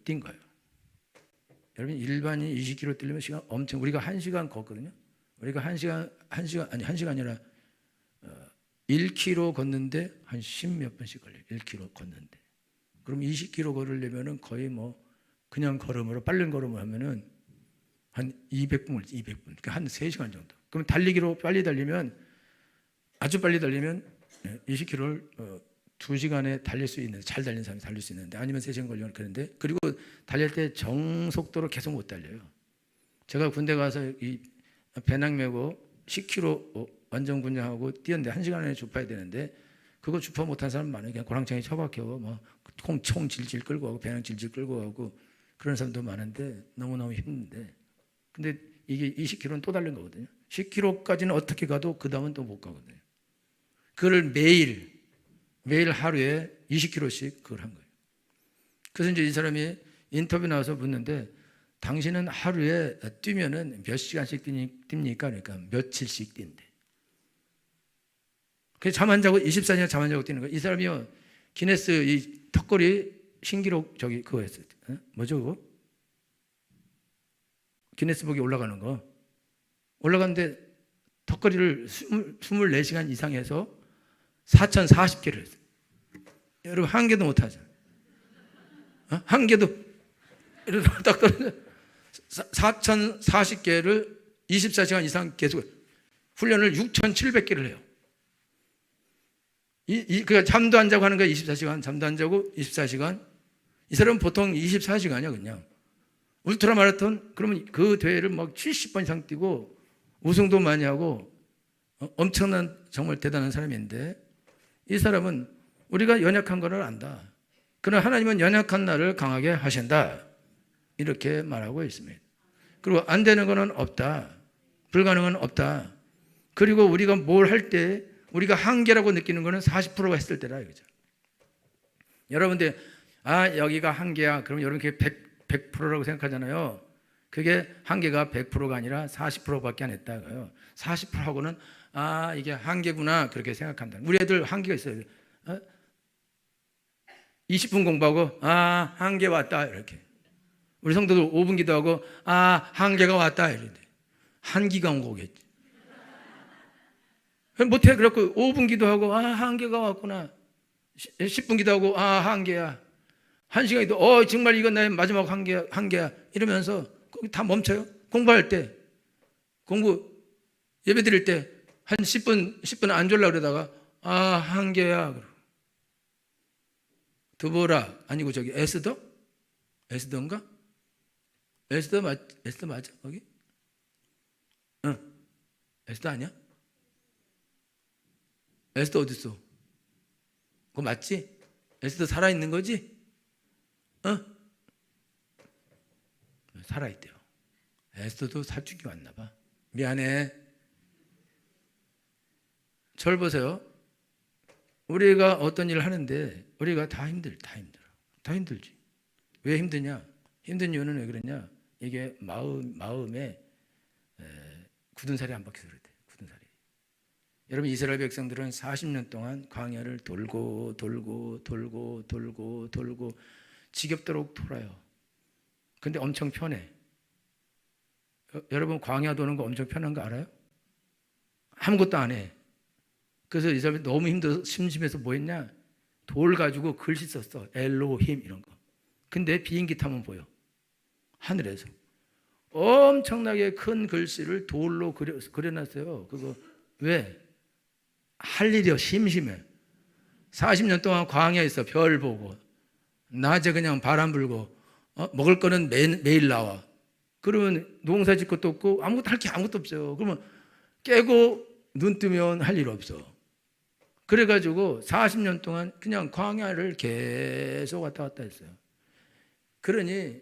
[SPEAKER 1] 뛴 거예요. 여러분 일반인 20km 뛰려면 시간 엄청 우리가 1시간 걷거든요. 우리가 1시간이 아니라 1km 걷는데 한 10몇 분씩 걸려요. 1km 걷는데. 그럼 20km 걸으려면은 거의 뭐 그냥 걸음으로 빠른 걸음을 하면은 한 200분, 그러니까 한 3시간 정도. 그럼 달리기로 빨리 달리면 아주 빨리 달리면 20km를 2시간에 달릴 수 있는 잘 달리는 사람이 달릴 수 있는데 아니면 3시간 걸리면 그런데 그리고 달릴 때 정속도로 계속 못 달려요. 제가 군대 가서 이 배낭 메고 10km 완전 군장하고 뛰었는데 1시간 안에 줍어야 되는데 그거 줍어 못한 사람 많아요. 그냥 고랑창에 처박혀 뭐 총 질질 끌고 가고 배낭 질질 끌고 가고 그런 사람도 많은데 너무너무 힘든데 근데 이게 20km는 또 달린 거거든요. 10km까지는 어떻게 가도 그 다음은 또 못 가거든요. 그걸 매일 하루에 20km씩 그걸 한 거예요. 그래서 이제 이 사람이 인터뷰 나와서 묻는데 당신은 하루에 뛰면은 몇 시간씩 뜁니까? 그러니까 며칠씩 뛴대. 그래서 잠 안 자고 24시간 잠 안 자고 뛰는 거예요. 이 사람이요, 기네스 이 턱걸이 신기록 저기 그거 했어요. 뭐죠 그거? 기네스북에 올라가는 거. 올라갔는데 턱걸이를 24시간 이상 해서 4,040개를 했어요. 여러분 한 개도 못 하죠. 한 개도 이렇게 딱 떨어져. 4,040개를 24시간 이상 계속 훈련을 6,700개를 해요. 그러니까 잠도 안 자고 하는 거야. 24시간 잠도 안 자고 24시간. 이 사람은 보통 24시간이야 그냥. 울트라 마라톤 그러면 그 대회를 막 70번 이상 뛰고 우승도 많이 하고 엄청난 정말 대단한 사람인데, 이 사람은 우리가 연약한 것을 안다. 그러나 하나님은 연약한 나를 강하게 하신다. 이렇게 말하고 있습니다. 그리고 안 되는 것은 없다. 불가능은 없다. 그리고 우리가 뭘 할 때 우리가 한계라고 느끼는 것은 40%가 했을 때라 이거죠. 여러분들 여기가 한계야. 그럼 여러분 그게 100%라고 생각하잖아요. 그게 한계가 100%가 아니라 40%밖에 안 했다고요. 40%하고는 이게 한계구나 그렇게 생각한다. 우리 애들 한계가 있어요. 20분 공부하고 한계 왔다 이렇게. 우리 성도들 5분 기도하고 한계가 왔다 이런데 한기가 온 거겠지. 못해. 그렇고 5분 기도하고 한계가 왔구나. 10분 기도하고 한계야. 1시간 기도 정말 이건 나의 마지막 한계야 이러면서 다 멈춰요. 공부할 때 공부 예배 드릴 때 한 10분 안 졸라 그러다가 한계야. 드보라 아니고 저기 에스더인가? 에스더 맞아 거기? 응. 에스더 아니야? 에스더 어디 있어? 그거 맞지? 에스더 살아 있는 거지? 살아 있대요. 에스더도 사춘기 왔나 봐. 미안해. 절 보세요. 우리가 어떤 일을 하는데 우리가 다 힘들지. 왜 힘드냐? 힘든 이유는 왜 그러냐? 이게 마음에 굳은 살이 안 박혀서 그렇대. 굳은 살이. 여러분 이스라엘 백성들은 40년 동안 광야를 돌고 지겹도록 돌아요. 근데 엄청 편해. 여러분 광야 도는 거 엄청 편한 거 알아요? 아무것도 안 해. 그래서 이 사람이 너무 힘들어서 심심해서 뭐 했냐? 돌 가지고 글씨 썼어. 엘로힘 이런 거. 근데 비행기 타면 보여. 하늘에서. 엄청나게 큰 글씨를 돌로 그려놨어요. 그거 왜? 할 일이요. 심심해. 40년 동안 광야에 있어. 별 보고. 낮에 그냥 바람 불고. 먹을 거는 매일 나와. 그러면 농사 짓 것도 없고 할 게 아무것도 없어요. 그러면 깨고 눈 뜨면 할 일 없어. 그래가지고 40년 동안 그냥 광야를 계속 왔다 갔다 했어요. 그러니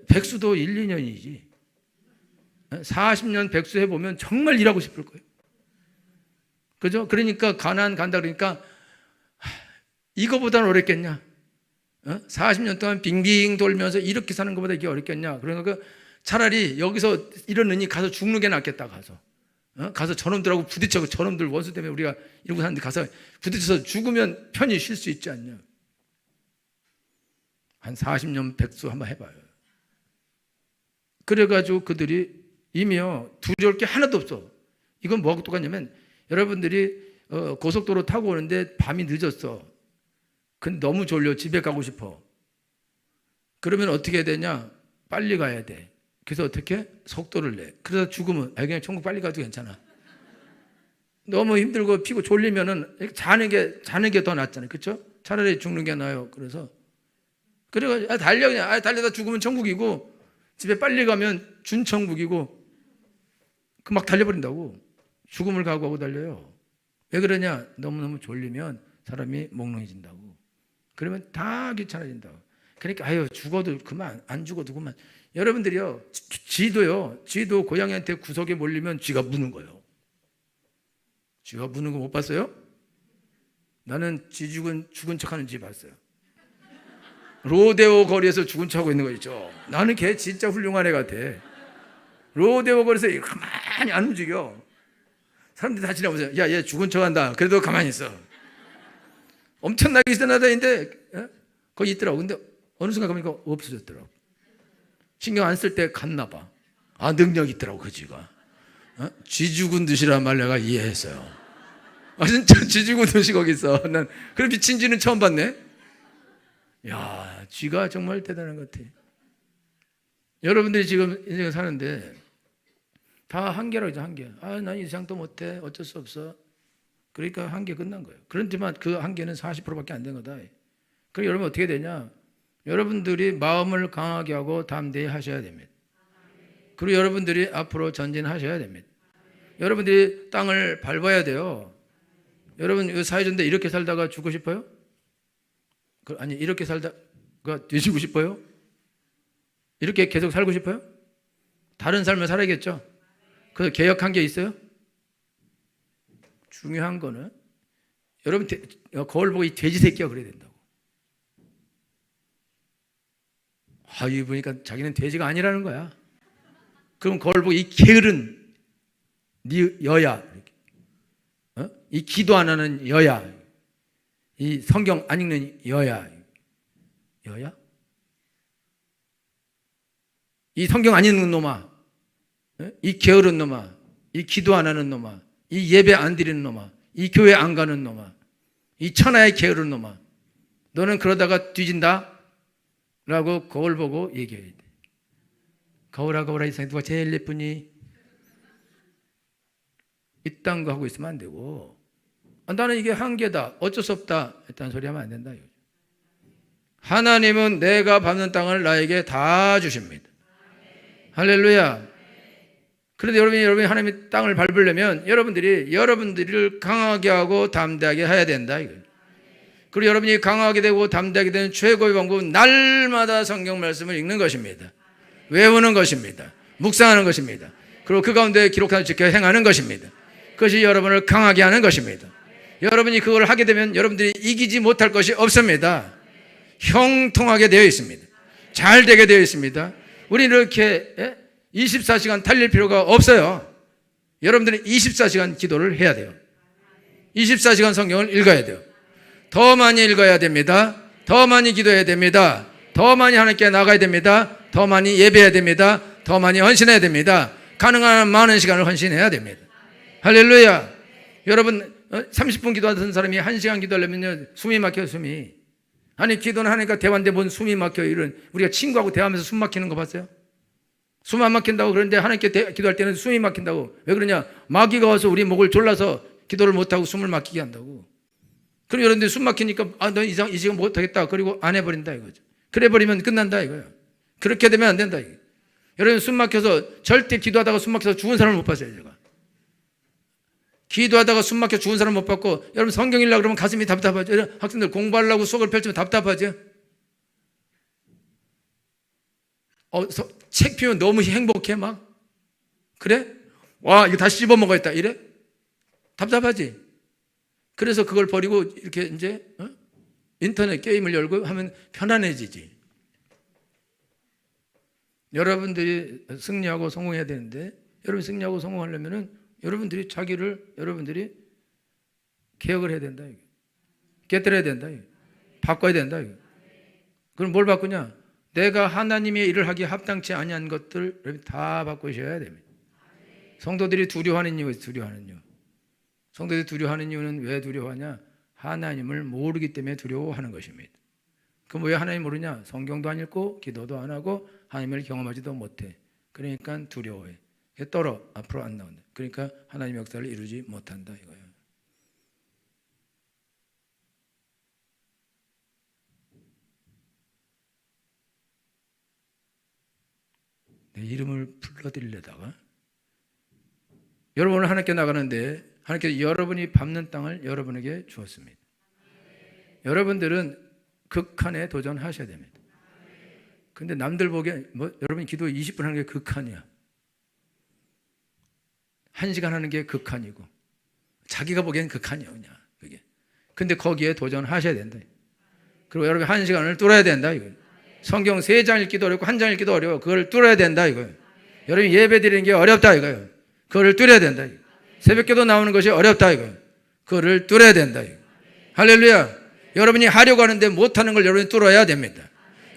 [SPEAKER 1] 백수도 1, 2년이지 40년 백수 해보면 정말 일하고 싶을 거예요. 그죠? 그러니까 가나안 간다 그러니까 이거보다는 어렵겠냐? 40년 동안 빙빙 돌면서 이렇게 사는 것보다 이게 어렵겠냐? 그러니까 차라리 여기서 이러느니 가서 죽는 게 낫겠다. 가서 저놈들하고 부딪혀서 저놈들 원수 때문에 우리가 이러고 사는데 가서 부딪혀서 죽으면 편히 쉴 수 있지 않냐? 한 40년 백수 한번 해봐요. 그래가지고 그들이 이미요 두려울 게 하나도 없어. 이건 뭐하고 똑같냐면 여러분들이 고속도로 타고 오는데 밤이 늦었어. 근데 너무 졸려. 집에 가고 싶어. 그러면 어떻게 해야 되냐? 빨리 가야 돼. 그래서 어떻게? 속도를 내. 그래서 죽으면 그냥 천국 빨리 가도 괜찮아. 너무 힘들고 피고 졸리면은 자는 게 더 낫잖아요. 그렇죠? 차라리 죽는 게 나아요. 그래서 그래가지고 달려 그냥 달려다 죽으면 천국이고 집에 빨리 가면 준천국이고 그 막 달려버린다고. 죽음을 각오하고 달려요. 왜 그러냐? 너무너무 졸리면 사람이 몽롱해진다고. 그러면 다 귀찮아진다고. 그러니까 죽어도 그만, 안 죽어도 그만. 여러분들이요 쥐도 고양이한테 구석에 몰리면 쥐가 무는 거예요. 쥐가 무는 거 못 봤어요? 나는 쥐 죽은 척하는 쥐 봤어요. 로데오 거리에서 죽은 척하고 있는 거 있죠. 나는 걔 진짜 훌륭한 애 같아. 로데오 거리에서 가만히 안 움직여. 사람들이 다 지나보세요. 야, 얘 죽은 척한다. 그래도 가만히 있어. 엄청나게 있었나다인데 거기 있더라고. 근데 어느 순간 가보니까 없어졌더라고. 신경 안 쓸 때 갔나 봐. 아, 능력 있더라고 그 쥐가. 쥐 죽은 듯이란 말 내가 이해했어요. 아, 진짜 쥐 죽은 듯이 거기 있어. 난 그런 미친 쥐는 처음 봤네. 야, 쥐가 정말 대단한 것 같아. 여러분들이 지금 인생을 사는데 다 한계라고 하죠. 한계. 아, 난 이상도 못해. 어쩔 수 없어. 그러니까 한계 끝난 거예요. 그렇지만 그 한계는 40%밖에 안 된 거다. 그럼 여러분 어떻게 되냐? 여러분들이 마음을 강하게 하고 담대히 하셔야 됩니다. 그리고 여러분들이 앞으로 전진하셔야 됩니다. 여러분들이 땅을 밟아야 돼요. 여러분 이 사회전대 이렇게 살다가 죽고 싶어요? 아니 이렇게 살다가 뒤지고 싶어요? 이렇게 계속 살고 싶어요? 다른 삶을 살아야겠죠? 그래서 개혁한 게 있어요? 중요한 거는 여러분 거울 보고 이 돼지 새끼가 그래야 된다고. 아, 이 보니까 자기는 돼지가 아니라는 거야. 그럼 거울 보고 이 게으른 네 여야, 이 기도 안 하는 여야, 이 성경 안 읽는 여야, 이 성경 안 읽는 놈아, 이 게으른 놈아, 이 기도 안 하는 놈아, 이 예배 안 드리는 놈아, 이 교회 안 가는 놈아, 이 천하의 게으른 놈아, 너는 그러다가 뒤진다 라고 거울 보고 얘기해야 돼. 거울아 거울아 이 세상에 누가 제일 예쁘니? 이딴 거 하고 있으면 안 되고, 나는 이게 한계다, 어쩔 수 없다, 이딴 소리 하면 안 된다. 하나님은 내가 밟는 땅을 나에게 다 주십니다. 할렐루야. 그런데 여러분이 하나님의 땅을 밟으려면 여러분들을 강하게 하고 담대하게 해야 된다. 그리고 여러분이 강하게 되고 담대하게 되는 최고의 방법은 날마다 성경 말씀을 읽는 것입니다. 외우는 것입니다. 묵상하는 것입니다. 그리고 그 가운데 기록하여 지켜 행하는 것입니다. 그것이 여러분을 강하게 하는 것입니다. 여러분이 그걸 하게 되면 여러분들이 이기지 못할 것이 없습니다. 형통하게 되어 있습니다. 잘 되게 되어 있습니다. 우리는 이렇게 24시간 달릴 필요가 없어요. 여러분들은 24시간 기도를 해야 돼요. 24시간 성경을 읽어야 돼요. 더 많이 읽어야 됩니다. 더 많이 기도해야 됩니다. 더 많이 하나님께 나가야 됩니다. 더 많이 예배해야 됩니다. 더 많이 헌신해야 됩니다. 가능한 많은 시간을 헌신해야 됩니다. 할렐루야. 여러분 30분 기도하던 사람이 1시간 기도하려면 숨이 막혀요. 숨이. 아니 기도는 하니까 대화인데 뭔 숨이 막혀요. 이런, 우리가 친구하고 대화하면서 숨 막히는 거 봤어요? 숨 안 막힌다고. 그런데 하나님께 기도할 때는 숨이 막힌다고. 왜 그러냐? 마귀가 와서 우리 목을 졸라서 기도를 못하고 숨을 막히게 한다고. 그럼 여러분들 숨 막히니까 너 이 시간 못하겠다. 그리고 안 해버린다 이거죠. 그래 버리면 끝난다 이거예요. 그렇게 되면 안 된다 이거. 여러분 숨 막혀서 절대 기도하다가 숨 막혀서 죽은 사람을 못 봤어요. 제가 기도하다가 숨 막혀 죽은 사람 못 봤고, 여러분 성경 읽으려고 그러면 가슴이 답답하죠. 학생들 공부하려고 수업을 펼치면 답답하죠. 책 피우면 너무 행복해 막. 그래? 와 이거 다시 씹어 먹어야겠다 이래? 답답하지. 그래서 그걸 버리고 이렇게 이제 인터넷 게임을 열고 하면 편안해지지. 여러분들이 승리하고 성공해야 되는데, 여러분 승리하고 성공하려면은 여러분들이 여러분들이 개혁을 해야 된다. 깨뜨려야 된다. 바꿔야 된다. 그럼 뭘 바꾸냐? 내가 하나님의 일을 하기에 합당치 아니한 것들 여러분 다 바꾸셔야 됩니다. 성도들이 두려워하는 이유가 두려워하는 이유. 성도들이 두려워하는 이유는 왜 두려워하냐? 하나님을 모르기 때문에 두려워하는 것입니다. 그럼 왜 하나님 모르냐? 성경도 안 읽고 기도도 안 하고 하나님을 경험하지도 못해. 그러니까 두려워해. 떨어. 앞으로 안 나온다. 그러니까 하나님의 역사를 이루지 못한다 이거예요. 내 이름을 불러드리려다가, 여러분 오늘 하나님께 나가는데 하나님께서 여러분이 밟는 땅을 여러분에게 주었습니다. 여러분들은 극한에 도전하셔야 됩니다. 근데 남들 보기에 여러분이 기도 20분 하는 게 극한이야. 1시간 하는 게 극한이고, 자기가 보기엔 극한이야 그냥 그게. 근데 거기에 도전하셔야 된다. 그리고 여러분이 1시간을 뚫어야 된다 이거. 성경 3장 읽기도 어렵고 1장 읽기도 어려워. 그걸 뚫어야 된다 이거예요. 여러분이 예배 드리는 게 어렵다 이거예요. 그걸 뚫어야 된다. 새벽기도 나오는 것이 어렵다 이거. 그거를 뚫어야 된다 이거. 할렐루야. 여러분이 하려고 하는데 못하는 걸 여러분이 뚫어야 됩니다.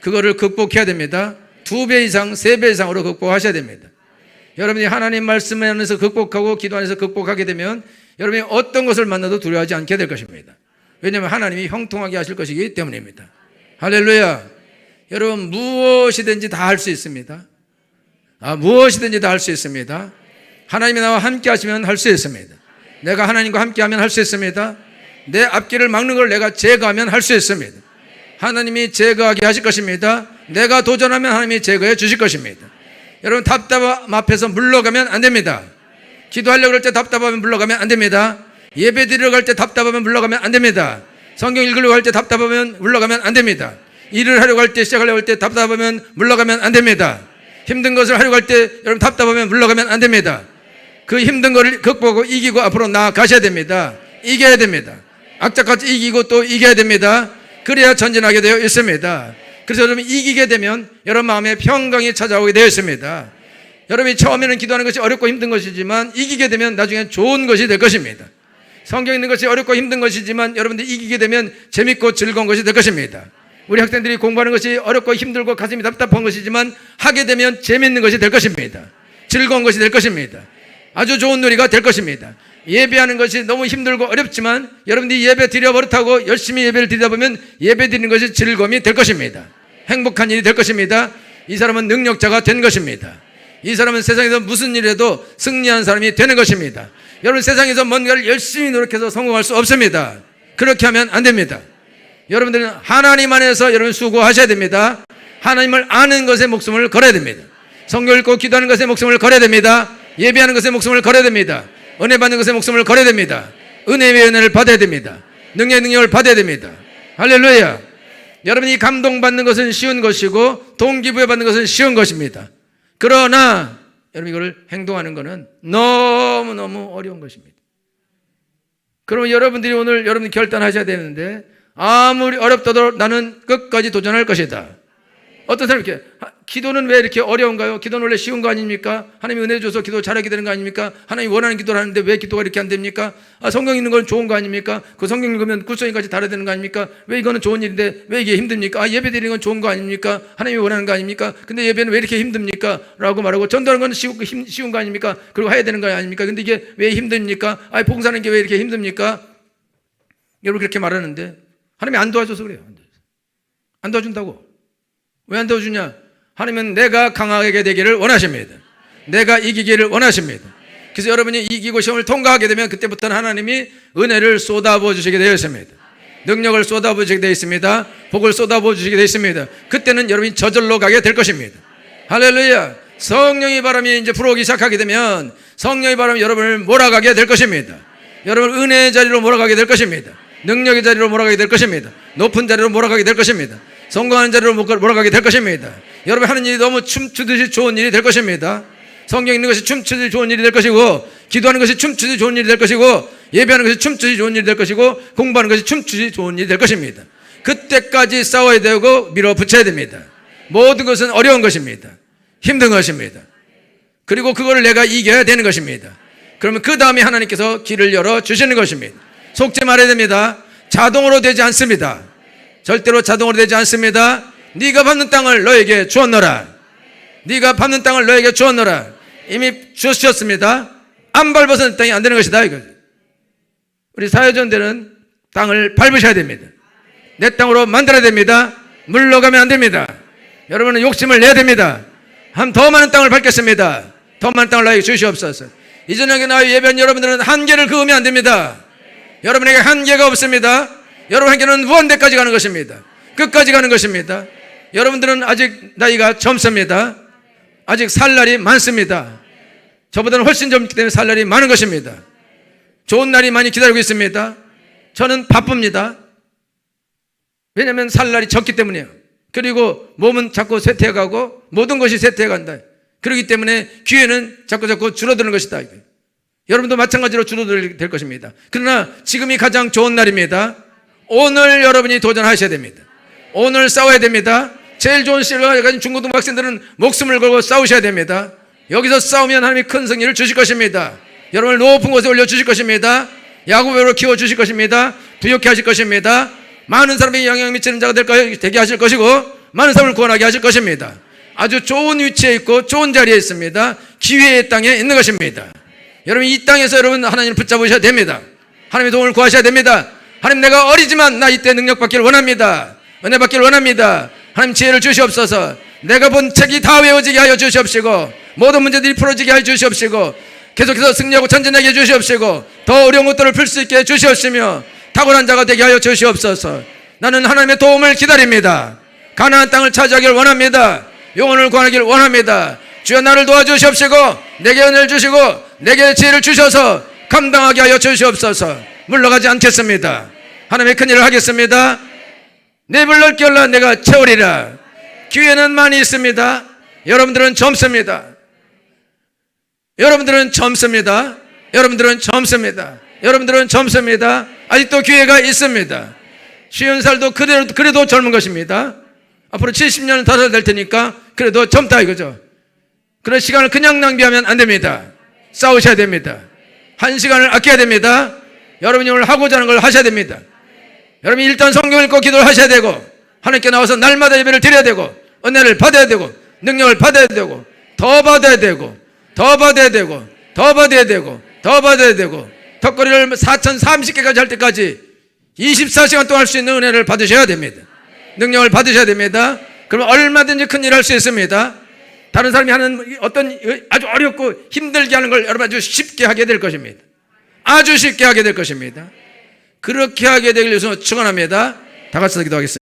[SPEAKER 1] 그거를 극복해야 됩니다. 2배 이상 3배 이상으로 극복하셔야 됩니다. 여러분이 하나님 말씀 안에서 극복하고 기도 안에서 극복하게 되면 여러분이 어떤 것을 만나도 두려워하지 않게 될 것입니다. 왜냐하면 하나님이 형통하게 하실 것이기 때문입니다. 할렐루야. 여러분 무엇이든지 다 할 수 있습니다. 무엇이든지 다 할 수 있습니다. 하나님이 나와 함께 하시면 할 수 있습니다. 내가 하나님과 함께 하면 할 수 있습니다. 내 앞길을 막는 걸 내가 제거하면 할 수 있습니다. 하나님이 제거하게 하실 것입니다. 내가 도전하면 하나님이 제거해 주실 것입니다. 여러분 답답함 앞에서 물러가면 안 됩니다. 기도하려고 할 때 답답하면 물러가면 안 됩니다. 예배 드리러 갈 때 답답하면 물러가면 안 됩니다. 성경 읽으려고 할 때 답답하면 물러가면 안 됩니다. 일을 하려고 할 때 시작하려고 할 때 답답하면 물러가면 안 됩니다. 힘든 것을 하려고 할 때 여러분 답답하면 물러가면 안 됩니다. 그 힘든 것을 극복하고 이기고 앞으로 나아가셔야 됩니다. 이겨야 됩니다. 악착같이 이기고 또 이겨야 됩니다. 그래야 전진하게 되어 있습니다. 그래서 여러분 이기게 되면 여러분 마음에 평강이 찾아오게 되어 있습니다. 여러분이 처음에는 기도하는 것이 어렵고 힘든 것이지만 이기게 되면 나중에 좋은 것이 될 것입니다. 성경 읽는 것이 어렵고 힘든 것이지만 여러분들이 이기게 되면 재밌고 즐거운 것이 될 것입니다. 우리 학생들이 공부하는 것이 어렵고 힘들고 가슴이 답답한 것이지만 하게 되면 재밌는 것이 될 것입니다. 즐거운 것이 될 것입니다. 아주 좋은 놀이가 될 것입니다. 예배하는 것이 너무 힘들고 어렵지만 여러분들이 예배 드려 버릇하고 열심히 예배를 드리다 보면 예배 드리는 것이 즐거움이 될 것입니다. 행복한 일이 될 것입니다. 이 사람은 능력자가 된 것입니다. 이 사람은 세상에서 무슨 일에도 승리한 사람이 되는 것입니다. 여러분 세상에서 뭔가를 열심히 노력해서 성공할 수 없습니다. 그렇게 하면 안 됩니다. 여러분들은 하나님 안에서 여러분 수고하셔야 됩니다. 하나님을 아는 것에 목숨을 걸어야 됩니다. 성경 읽고 기도하는 것에 목숨을 걸어야 됩니다. 예배하는 것에 목숨을 걸어야 됩니다. 은혜 받는 것에 목숨을 걸어야 됩니다. 은혜의 은혜를 받아야 됩니다. 능력을 받아야 됩니다. 할렐루야. 여러분이 감동받는 것은 쉬운 것이고 동기부여 받는 것은 쉬운 것입니다. 그러나 여러분 이걸 행동하는 것은 너무너무 어려운 것입니다. 그러면 여러분들이 오늘 여러분이 결단하셔야 되는데 아무리 어렵다도 나는 끝까지 도전할 것이다. 어떤 사람이 이렇게 기도는 왜 이렇게 어려운가요? 기도는 원래 쉬운 거 아닙니까? 하나님이 은혜 줘서 기도 잘하게 되는 거 아닙니까? 하나님이 원하는 기도를 하는데 왜 기도가 이렇게 안 됩니까? 성경 읽는 건 좋은 거 아닙니까? 그 성경 읽으면 꿀송이까지 달아야 되는 거 아닙니까? 왜 이거는 좋은 일인데 왜 이게 힘듭니까? 예배 드리는 건 좋은 거 아닙니까? 하나님이 원하는 거 아닙니까? 근데 예배는 왜 이렇게 힘듭니까? 라고 말하고 전도하는 건 쉬운 거 아닙니까? 그리고 해야 되는 거 아닙니까? 근데 이게 왜 힘듭니까? 봉사하는 게 왜 이렇게 힘듭니까? 여러분 그렇게 말하는데 하나님이 안 도와줘서 그래요. 안 도와준다고. 왜 안 도와주냐? 하나님은 내가 강하게 되기를 원하십니다. 내가 이기기를 원하십니다. 그래서 여러분이 이기고 시험을 통과하게 되면 그때부터는 하나님이 은혜를 쏟아부어 주시게 되어 있습니다. 능력을 쏟아부어 주시게 되어 있습니다. 복을 쏟아부어 주시게 되어 있습니다. 그때는 여러분이 저절로 가게 될 것입니다. 할렐루야. 성령의 바람이 이제 불어오기 시작하게 되면 성령의 바람이 여러분을 몰아가게 될 것입니다. 여러분 은혜의 자리로 몰아가게 될 것입니다. 능력의 자리로 몰아가게 될 것입니다. 높은 자리로 몰아가게 될 것입니다. 성공하는 자리로 몰아가게 될 것입니다. 여러분 하는 일이 너무 춤추듯이 좋은 일이 될 것입니다. 성경 읽는 것이 춤추듯이 좋은 일이 될 것이고 기도하는 것이 춤추듯이 좋은 일이 될 것이고 예배하는 것이 춤추듯이 좋은 일이 될 것이고 공부하는 것이 춤추듯이 좋은 일이 될 것입니다. 그때까지 싸워야 되고 밀어붙여야 됩니다. 모든 것은 어려운 것입니다. 힘든 것입니다. 그리고 그거를 내가 이겨야 되는 것입니다. 그러면 그 다음에 하나님께서 길을 열어주시는 것입니다. 속지 말아야 됩니다. 자동으로 되지 않습니다. 절대로 자동으로 되지 않습니다. 네가 밟는 땅을 너에게 주었노라. 네가 밟는 땅을 너에게 주었노라. 이미 주셨습니다. 안 밟아서는 땅이 안 되는 것이다 이거죠. 우리 사회전대는 땅을 밟으셔야 됩니다. 내 땅으로 만들어야 됩니다. 물러가면 안 됩니다. 여러분은 욕심을 내야 됩니다. 더 많은 땅을 밟겠습니다. 더 많은 땅을 나에게 주시옵소서. 이 저녁에 나의 예배한 여러분들은 한계를 그으면 안 됩니다. 여러분에게 한계가 없습니다. 여러분에게는 무한대까지 가는 것입니다. 끝까지 가는 것입니다. 여러분들은 아직 나이가 젊습니다. 아직 살 날이 많습니다. 저보다는 훨씬 젊기 때문에 살 날이 많은 것입니다. 좋은 날이 많이 기다리고 있습니다. 저는 바쁩니다. 왜냐하면 살 날이 적기 때문이에요. 그리고 몸은 자꾸 쇠퇴해가고 모든 것이 쇠퇴해간다. 그렇기 때문에 기회는 자꾸 줄어드는 것이다. 여러분도 마찬가지로 줄어들 될 것입니다. 그러나 지금이 가장 좋은 날입니다. 오늘 여러분이 도전하셔야 됩니다. 오늘 싸워야 됩니다. 제일 좋은 실력을 가진 중고등부 학생들은 목숨을 걸고 싸우셔야 됩니다. 여기서 싸우면 하나님이 큰 승리를 주실 것입니다. 여러분을 높은 곳에 올려주실 것입니다. 야곱으로 키워주실 것입니다. 부욕케 하실 것입니다. 많은 사람에게 영향 미치는 자가 되게 하실 것이고 많은 사람을 구원하게 하실 것입니다. 아주 좋은 위치에 있고 좋은 자리에 있습니다. 기회의 땅에 있는 것입니다. 여러분 이 땅에서 여러분 하나님을 붙잡으셔야 됩니다. 하나님의 도움을 구하셔야 됩니다. 하나님 내가 어리지만 나 이때 능력 받기를 원합니다. 은혜 받기를 원합니다. 하나님 지혜를 주시옵소서. 내가 본 책이 다 외워지게 하여 주시옵시고 모든 문제들이 풀어지게 하여 주시옵시고 계속해서 승리하고 전진하게 해주시옵시고 더 어려운 것들을 풀 수 있게 해주시옵시며 탁월한 자가 되게 하여 주시옵소서. 나는 하나님의 도움을 기다립니다. 가나안 땅을 차지하기를 원합니다. 영혼을 구하기를 원합니다. 주여 나를 도와주시옵시고 내게 은혜를 주시고 내게 지혜를 주셔서 감당하게 하여 주시옵소서. 물러가지 않겠습니다. 하나님의 큰일을 하겠습니다. 내 입을 넓게 열라 내가 채우리라. 기회는 많이 있습니다. 여러분들은 젊습니다. 여러분들은 젊습니다. 여러분들은 젊습니다. 여러분들은 젊습니다. 아직도 기회가 있습니다. 50살도 그래도 젊은 것입니다. 앞으로 70년은 더 될 테니까 그래도 젊다 이거죠. 그런 시간을 그냥 낭비하면 안 됩니다. 싸우셔야 됩니다. 한 시간을 아껴야 됩니다. 여러분이 오늘 하고자 하는 걸 하셔야 됩니다. 여러분이 일단 성경 읽고 기도를 하셔야 되고 하나님께 나와서 날마다 예배를 드려야 되고 은혜를 받아야 되고 능력을 받아야 되고 더 받아야 되고 더 받아야 되고 더 받아야 되고 더 받아야 되고 턱걸이를 4030개까지 할 때까지 24시간 동안 할 수 있는 은혜를 받으셔야 됩니다. 능력을 받으셔야 됩니다. 그러면 얼마든지 큰 일을 할 수 있습니다. 다른 사람이 하는 어떤 아주 어렵고 힘들게 하는 걸 여러분 아주 쉽게 하게 될 것입니다. 아주 쉽게 하게 될 것입니다. 그렇게 하게 되기 위해서 축원합니다. 다 같이 기도하겠습니다.